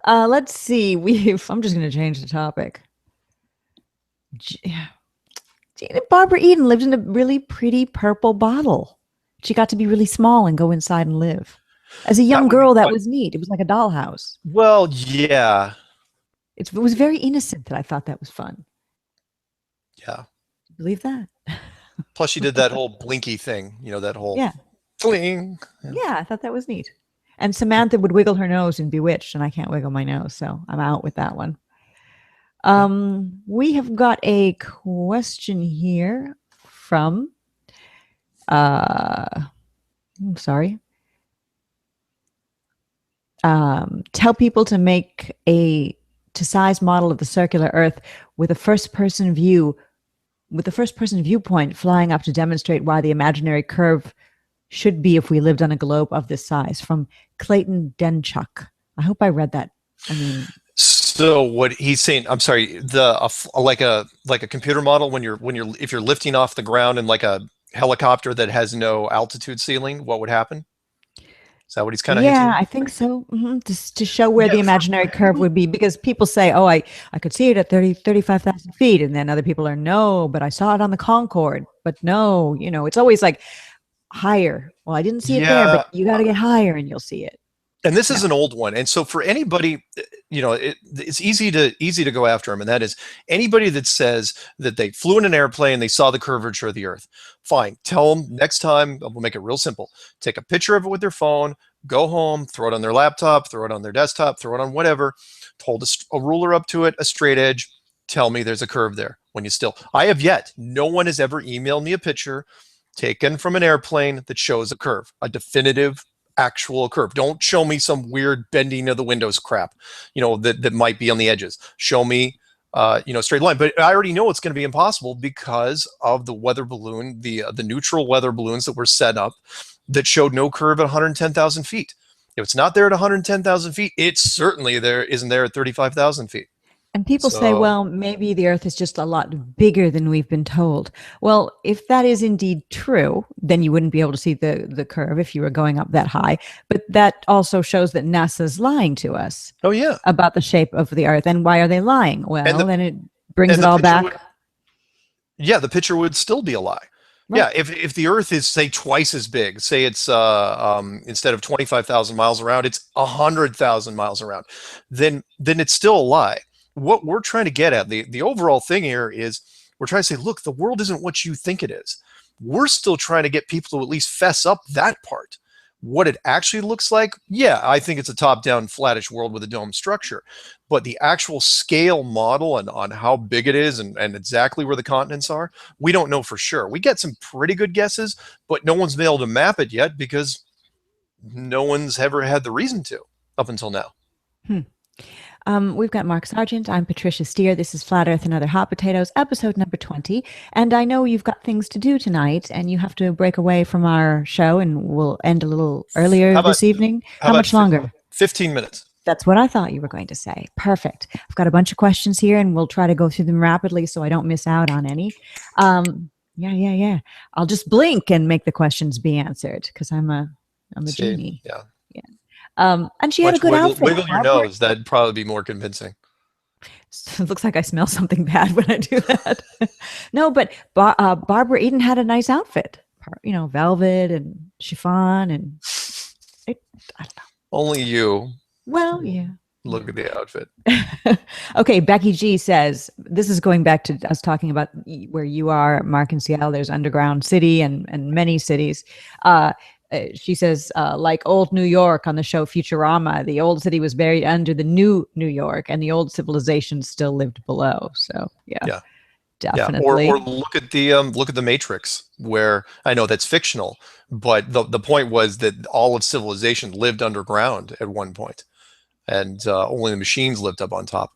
Let's see. I'm just going to change the topic. Barbara Eden lived in a really pretty purple bottle. She got to be really small and go inside and live. As a young girl, that was neat. It was like a dollhouse. Well, yeah. It was very innocent that I thought that was fun. Yeah. Believe that? Plus, she did that whole blinky thing. You know, that whole fling. Yeah, I thought that was neat. And Samantha would wiggle her nose in Bewitched, and I can't wiggle my nose, so I'm out with that one. We have got a question here from I'm sorry. Tell people to make a size model of the circular Earth with a first-person viewpoint flying up to demonstrate why the imaginary curve should be if we lived on a globe of this size. From Clayton Denchuk. I hope I read that. I mean, so what he's saying, I'm sorry, like a computer model if you're lifting off the ground in like a helicopter that has no altitude ceiling, what would happen? Is that what he's kind of hinting? Yeah, I think so. Just to show where the imaginary curve would be, because people say, oh, I could see it at 35,000 feet. And then other people are, no, but I saw it on the Concorde. But no, it's always like higher. Well, I didn't see it there, but you got to get higher and you'll see it. And this is an old one. And so for anybody, it's easy to go after them. And that is anybody that says that they flew in an airplane, they saw the curvature of the Earth. Fine. Tell them next time, we'll make it real simple. Take a picture of it with their phone, go home, throw it on their laptop, throw it on their desktop, throw it on whatever, hold a ruler up to it, a straight edge, tell me there's a curve there. No one has ever emailed me a picture taken from an airplane that shows a curve, a definitive actual curve. Don't show me some weird bending of the windows crap, that might be on the edges. Show me, straight line. But I already know it's going to be impossible because of the weather balloon, the neutral weather balloons that were set up that showed no curve at 110,000 feet. If it's not there at 110,000 feet, it certainly isn't there at 35,000 feet. And people say, well, maybe the Earth is just a lot bigger than we've been told. Well, if that is indeed true, then you wouldn't be able to see the curve if you were going up that high. But that also shows that NASA's lying to us. Oh, yeah. About the shape of the Earth. And why are they lying? Well, then it brings it all back. The picture would still be a lie. Right. Yeah, if the Earth is, say, twice as big, say it's instead of 25,000 miles around, it's 100,000 miles around, then it's still a lie. What we're trying to get at, the overall thing here is we're trying to say, look, the world isn't what you think it is. We're still trying to get people to at least fess up that part. What it actually looks like, I think it's a top-down, flattish world with a dome structure. But the actual scale model and on how big it is and exactly where the continents are, we don't know for sure. We get some pretty good guesses, but no one's been able to map it yet because no one's ever had the reason to up until now. We've got Mark Sargent. I'm Patricia Steere. This is Flat Earth and Other Hot Potatoes, episode number 20. And I know you've got things to do tonight, and you have to break away from our show, and we'll end a little earlier this evening. How much longer? 15 minutes. That's what I thought you were going to say. Perfect. I've got a bunch of questions here, and we'll try to go through them rapidly so I don't miss out on any. Yeah. I'll just blink and make the questions be answered because I'm a genie. Yeah. And she had a good outfit. Wiggle your nose. That'd probably be more convincing. It looks like I smell something bad when I do that. No, but Barbara Eden had a nice outfit. Velvet and chiffon and I don't know. Only you. Well, yeah. Look at the outfit. Okay, Becky G says, this is going back to us talking about where you are, Mark, in Seattle. There's underground city and many cities. she says, like old New York on the show Futurama, the old city was buried under the new New York, and the old civilization still lived below. So Yeah. definitely. Or look at the Matrix, where I know that's fictional, but the point was that all of civilization lived underground at one point, and only the machines lived up on top.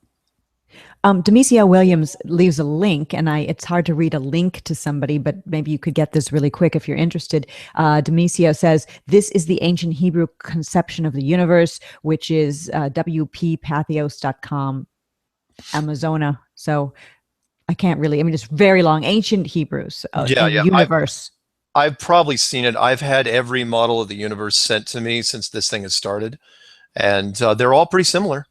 Demetria Williams leaves a link, and it's hard to read a link to somebody, but maybe you could get this really quick if you're interested. Demetria says, this is the ancient Hebrew conception of the universe, which is wppathos.com, Amazona. So I can't really, it's very long, ancient Hebrews, universe. I've probably seen it. I've had every model of the universe sent to me since this thing has started, and they're all pretty similar.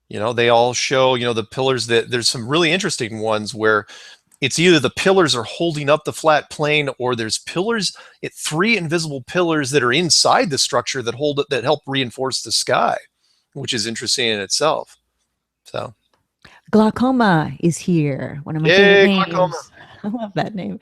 They all show, the pillars. That there's some really interesting ones where it's either the pillars are holding up the flat plane, or there's pillars, three invisible pillars that are inside the structure that hold it, that help reinforce the sky, which is interesting in itself. So, Glaucoma is here. One of my favorite names. Glaucoma. I love that name.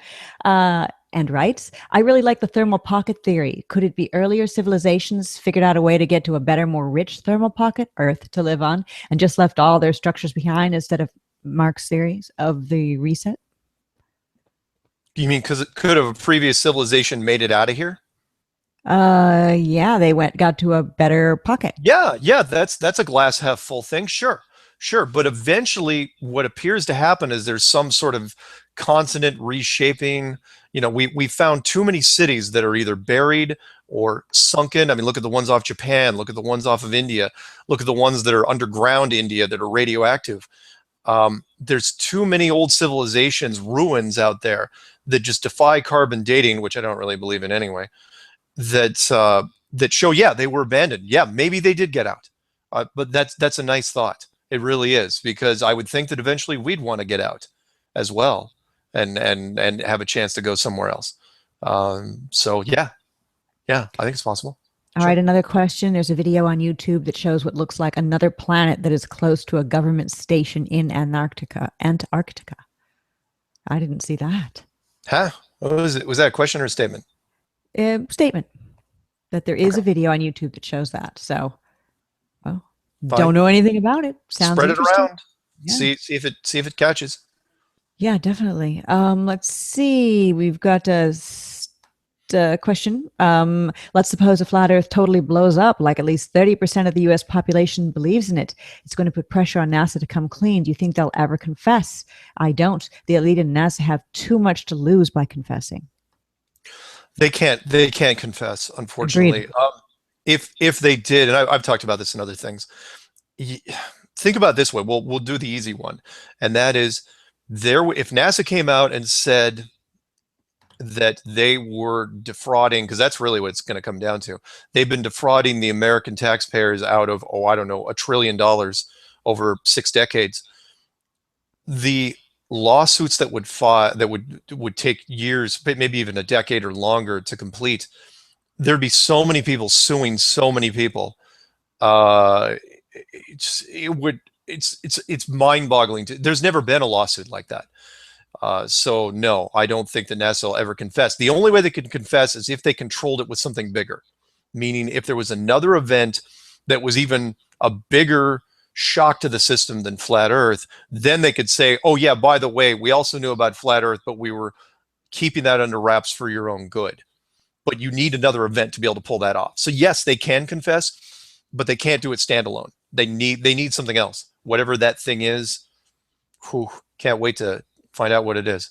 And writes, I really like the thermal pocket theory. Could it be earlier civilizations figured out a way to get to a better, more rich thermal pocket, Earth, to live on, and just left all their structures behind instead of Mark's theories of the reset? You mean because it could have a previous civilization made it out of here? Yeah, they got to a better pocket. Yeah, that's a glass half full thing. Sure. But eventually what appears to happen is there's some sort of consonant reshaping. We found too many cities that are either buried or sunken. Look at the ones off Japan, look at the ones off of India, look at the ones that are underground India that are radioactive. There's too many old civilizations, ruins out there that just defy carbon dating, which I don't really believe in anyway, that show, they were abandoned. Yeah, maybe they did get out. But that's a nice thought. It really is, because I would think that eventually we'd want to get out as well and have a chance to go somewhere else. So yeah, I think it's possible. All right, another question. There's a video on YouTube that shows what looks like another planet that is close to a government station in Antarctica. I didn't see that. Huh? What was it? Was that a question or a statement? Statement. That there is a video on YouTube that shows that. So, don't know anything about it. Sounds Spread it around. Yeah. See if it catches. Yeah, definitely. Let's see. We've got a question. Let's suppose a flat Earth totally blows up, like at least 30% of the U.S. population believes in it. It's going to put pressure on NASA to come clean. Do you think they'll ever confess? I don't. The elite in NASA have too much to lose by confessing. They can't confess, unfortunately. If they did, and I've talked about this in other things, think about it this way. We'll do the easy one, and that is if NASA came out and said that they were defrauding, because that's really what it's going to come down to. They've been defrauding the American taxpayers out of, I don't know, $1 trillion over 6 decades. The lawsuits that would take years, maybe even a decade or longer to complete, there'd be so many people suing so many people. It's mind-boggling. There's never been a lawsuit like that. So no, I don't think that NASA will ever confess. The only way they can confess is if they controlled it with something bigger, meaning if there was another event that was even a bigger shock to the system than flat Earth, then they could say, oh yeah, by the way, we also knew about flat Earth, but we were keeping that under wraps for your own good. But you need another event to be able to pull that off. So yes, they can confess, but they can't do it standalone. They need something else. Whatever that thing is, can't wait to find out what it is.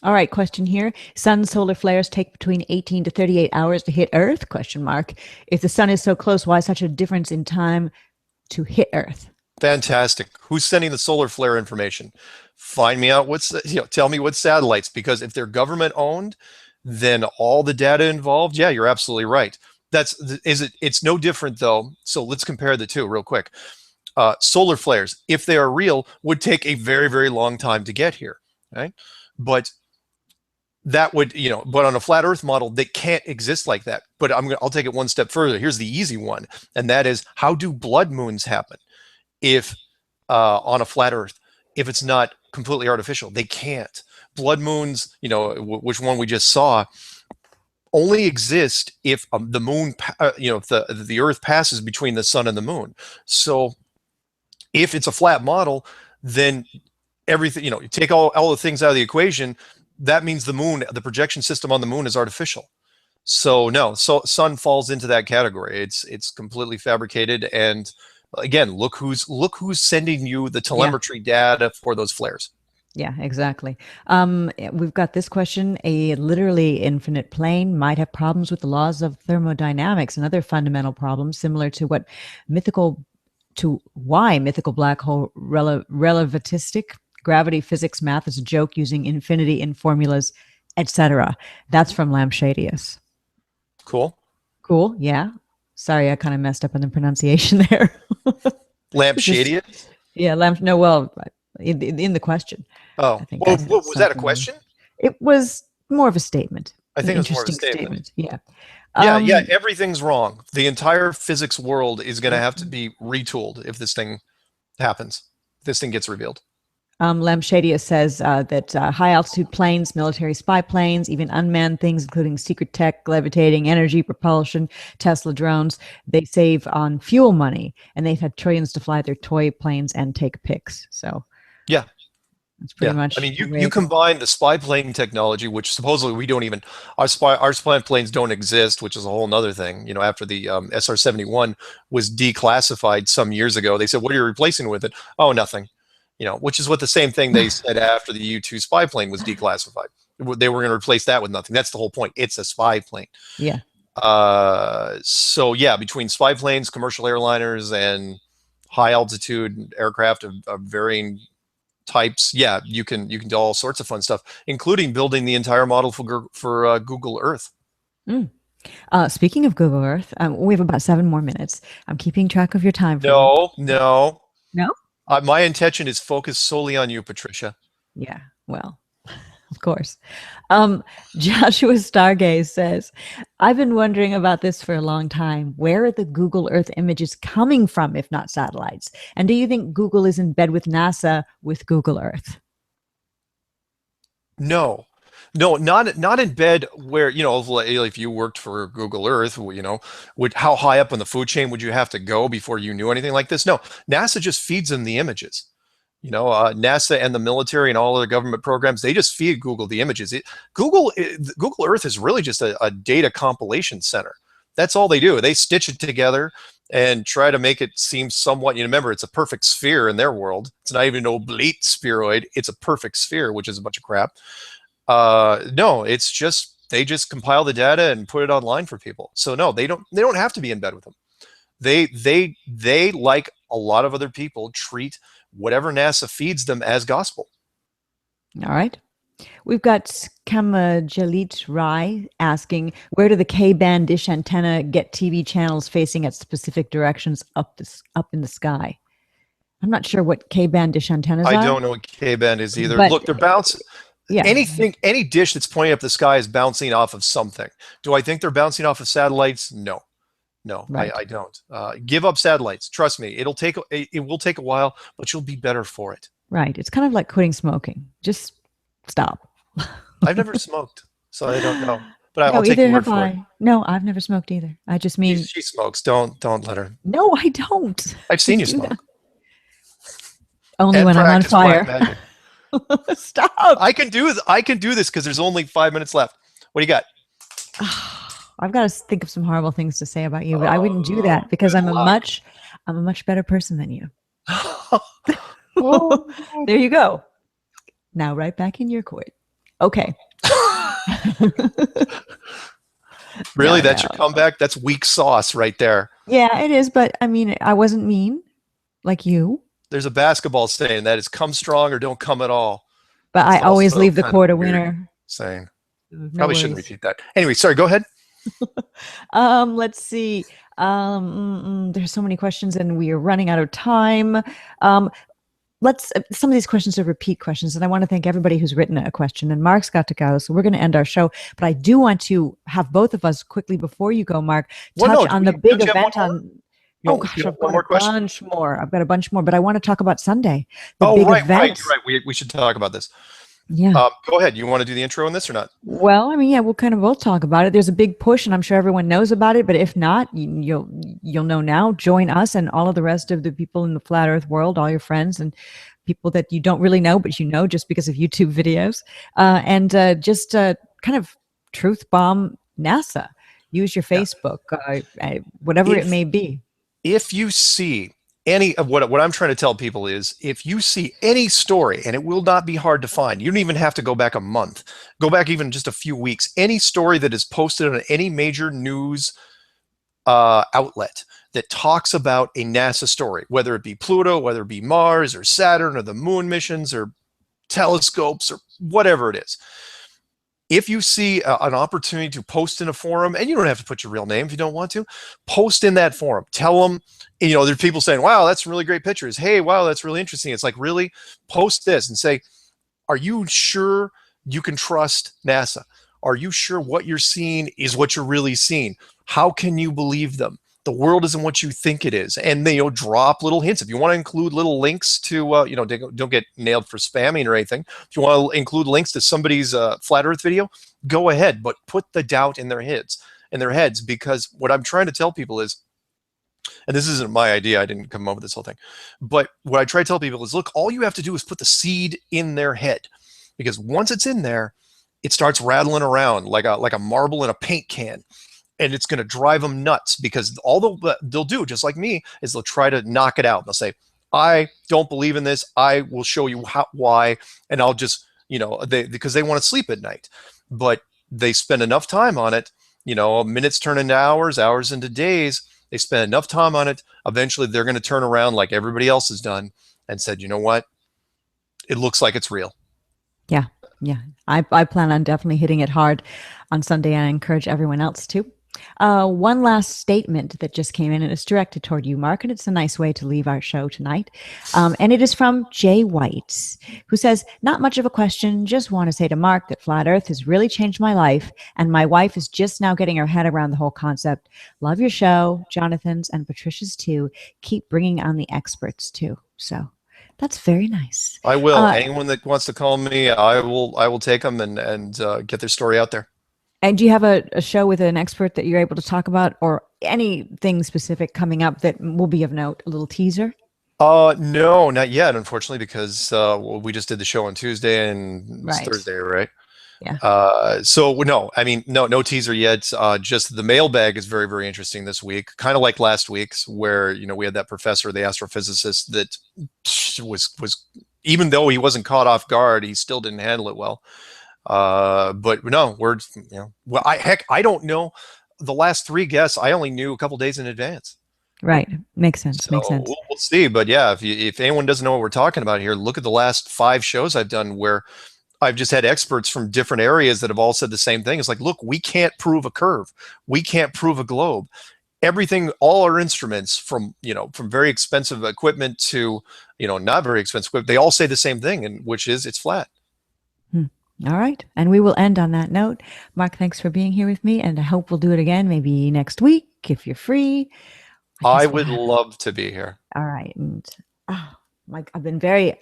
All right, question here. Sun solar flares take between 18 to 38 hours to hit Earth, ? If the sun is so close, why such a difference in time to hit Earth? Fantastic. Who's sending the solar flare information? Find me out tell me what satellites, because if they're government owned, then all the data involved, yeah, you're absolutely right. It's no different though. So let's compare the two real quick. Solar flares, if they are real, would take a very, very long time to get here, right? But that would, but on a flat Earth model, they can't exist like that. But I'll take it one step further. Here's the easy one, and that is, how do blood moons happen if on a flat Earth, if it's not completely artificial? They can't. Blood moons, which one we just saw, only exist if the moon, if the Earth passes between the sun and the moon. So if it's a flat model, then everything, you take all the things out of the equation. That means the moon, the projection system on the moon, is artificial. So no, so sun falls into that category. It's completely fabricated. And again, look who's sending you the telemetry data for those flares. Yeah, exactly. We've got this question. A literally infinite plane might have problems with the laws of thermodynamics and other fundamental problems similar to why mythical black hole relativistic gravity physics math is a joke using infinity in formulas, etc. That's from Lampshadius. Cool. Yeah. Sorry, I kind of messed up on the pronunciation there. Lampshadius? Yeah, in the question. Oh, was that a question? It was more of a statement. I think it was more of a statement. Yeah. Yeah, everything's wrong. The entire physics world is going to have to be retooled if this thing happens. If this thing gets revealed. Lampshadius says that high altitude planes, military spy planes, even unmanned things, including secret tech, levitating, energy, propulsion, Tesla drones, they save on fuel money, and they've had trillions to fly their toy planes and take pics. So yeah. That's pretty much. I mean, you combine the spy plane technology, which supposedly we don't even, our spy planes don't exist, which is a whole nother thing. After the SR-71 was declassified some years ago, they said, "What are you replacing with it?" "Oh, nothing." Which is what the same thing they said after the U-2 spy plane was declassified. They were going to replace that with nothing. That's the whole point. It's a spy plane. Yeah. So yeah, between spy planes, commercial airliners, and high altitude aircraft of varying types, yeah, you can do all sorts of fun stuff, including building the entire model for Google Earth. Speaking of Google Earth, we have about 7 more minutes. I'm keeping track of your time. No. My intention is focused solely on you, Patricia. Yeah, well, of course. Joshua Stargaze says, I've been wondering about this for a long time. Where are the Google Earth images coming from, if not satellites? And do you think Google is in bed with NASA with Google Earth? No, not in bed where, if you worked for Google Earth, how high up on the food chain would you have to go before you knew anything like this? No, NASA just feeds them the images. NASA and the military and all other government programs, they just feed Google the images. Google Earth is really just a data compilation center. That's all they do. They stitch it together and try to make it seem somewhat, remember, it's a perfect sphere in their world. It's not even an oblate spheroid. It's a perfect sphere, which is a bunch of crap. No, it's just, they just compile the data and put it online for people. So no, they don't have to be in bed with them. They like a lot of other people treat whatever NASA feeds them as gospel. All right. We've got Kamajalit Rai asking, where do the K-band dish antenna get TV channels facing at specific directions up in the sky? I'm not sure what K-band dish antennas are. I don't know what K-band is either. But look, they're bouncing. Yeah. Any dish that's pointing up the sky is bouncing off of something. Do I think they're bouncing off of satellites? No, right. I don't. Give up satellites. Trust me, it will take a while, but you'll be better for it. Right. It's kind of like quitting smoking. Just stop. I've never smoked, so I don't know. But I'll take your word for it. No, I've never smoked either. I just mean she smokes. Don't let her. No, I don't. I've seen you smoke. Only when I'm on fire. Stop. I can do this because there's only 5 minutes left. What do you got? I've got to think of some horrible things to say about you, but I wouldn't do that because I'm a much better person than you. There you go. Now right back in your court. Okay. Really? That's your comeback? That's weak sauce right there. Yeah, it is. But I mean, I wasn't mean like you. There's a basketball saying that is come strong or don't come at all. But I always leave the court a winner. Saying. Probably shouldn't repeat that. Anyway, sorry, go ahead. Let's see. There's so many questions and we are running out of time. Some of these questions are repeat questions, and I want to thank everybody who's written a question. And Mark's got to go, so we're going to end our show. But I do want to have both of us quickly before you go, Mark, touch on the big event on. Oh gosh, I've got a bunch more. I've got a bunch more, but I want to talk about Sunday. Right. You're right. We should talk about this. Yeah. Go ahead. You want to do the intro on this or not? Well, I mean, yeah, we'll kind of both talk about it. There's a big push, and I'm sure everyone knows about it. But if not, you'll know now. Join us and all of the rest of the people in the flat Earth world, all your friends and people that you don't really know, but you know just because of YouTube videos, and just kind of truth bomb NASA. Use your Yeah. Facebook, whatever it may be. If you see any of what I'm trying to tell people is, if you see any story, and it will not be hard to find, you don't even have to go back a month, go back even just a few weeks, any story that is posted on any major news outlet that talks about a NASA story, whether it be Pluto, whether it be Mars or Saturn or the moon missions or telescopes or whatever it is. If you see an opportunity to post in a forum, and you don't have to put your real name if you don't want to, post in that forum. Tell them, you know, there's people saying, wow, that's really great pictures. Hey, wow, that's really interesting. It's like, really? Post this and say, are you sure you can trust NASA? Are you sure what you're seeing is what you're really seeing? How can you believe them? The world isn't what you think it is. And they, drop little hints. If you want to include little links to, don't get nailed for spamming or anything. If you want to include links to somebody's flat Earth video, go ahead, but put the doubt in their heads, because what I'm trying to tell people is, and this isn't my idea, I didn't come up with this whole thing, but what I try to tell people is, look, all you have to do is put the seed in their head, because once it's in there, it starts rattling around like a marble in a paint can. And it's going to drive them nuts, because all they'll do, just like me, is they'll try to knock it out. They'll say, I don't believe in this. I will show you why. And I'll just, because they want to sleep at night. But they spend enough time on it, minutes turn into hours, hours into days. They spend enough time on it. Eventually, they're going to turn around like everybody else has done and said, you know what? It looks like it's real. Yeah. Yeah. I plan on definitely hitting it hard on Sunday, and I encourage everyone else to. One last statement that just came in, and it's directed toward you, Mark, and it's a nice way to leave our show tonight. And it is from Jay White, who says, not much of a question, just want to say to Mark that Flat Earth has really changed my life, and my wife is just now getting her head around the whole concept. Love your show, Jonathan's and Patricia's too. Keep bringing on the experts too. So that's very nice. I will. Anyone that wants to call me, I will take them and get their story out there. And do you have a show with an expert that you're able to talk about, or anything specific coming up that will be of note? A little teaser? No, not yet, unfortunately, because we just did the show on Tuesday and it's Thursday, right? Yeah. So no, I mean, no teaser yet. Just the mailbag is very, very interesting this week. Kind of like last week's, where we had that professor, the astrophysicist, that was even though he wasn't caught off guard, he still didn't handle it well. But no, well, I don't know. The last three guests, I only knew a couple days in advance. Right. Makes sense. So Makes sense. We'll see. But yeah, if anyone doesn't know what we're talking about here, look at the last 5 shows I've done where I've just had experts from different areas that have all said the same thing. It's like, look, we can't prove a curve. We can't prove a globe. Everything, all our instruments, from very expensive equipment to, not very expensive equipment, they all say the same thing, and which is it's flat. All right. And we will end on that note. Mark, thanks for being here with me, and I hope we'll do it again maybe next week if you're free. I would love to be here. All right. And I've been very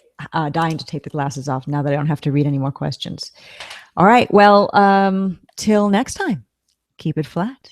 dying to take the glasses off now that I don't have to read any more questions. All right. Well, till next time, keep it flat.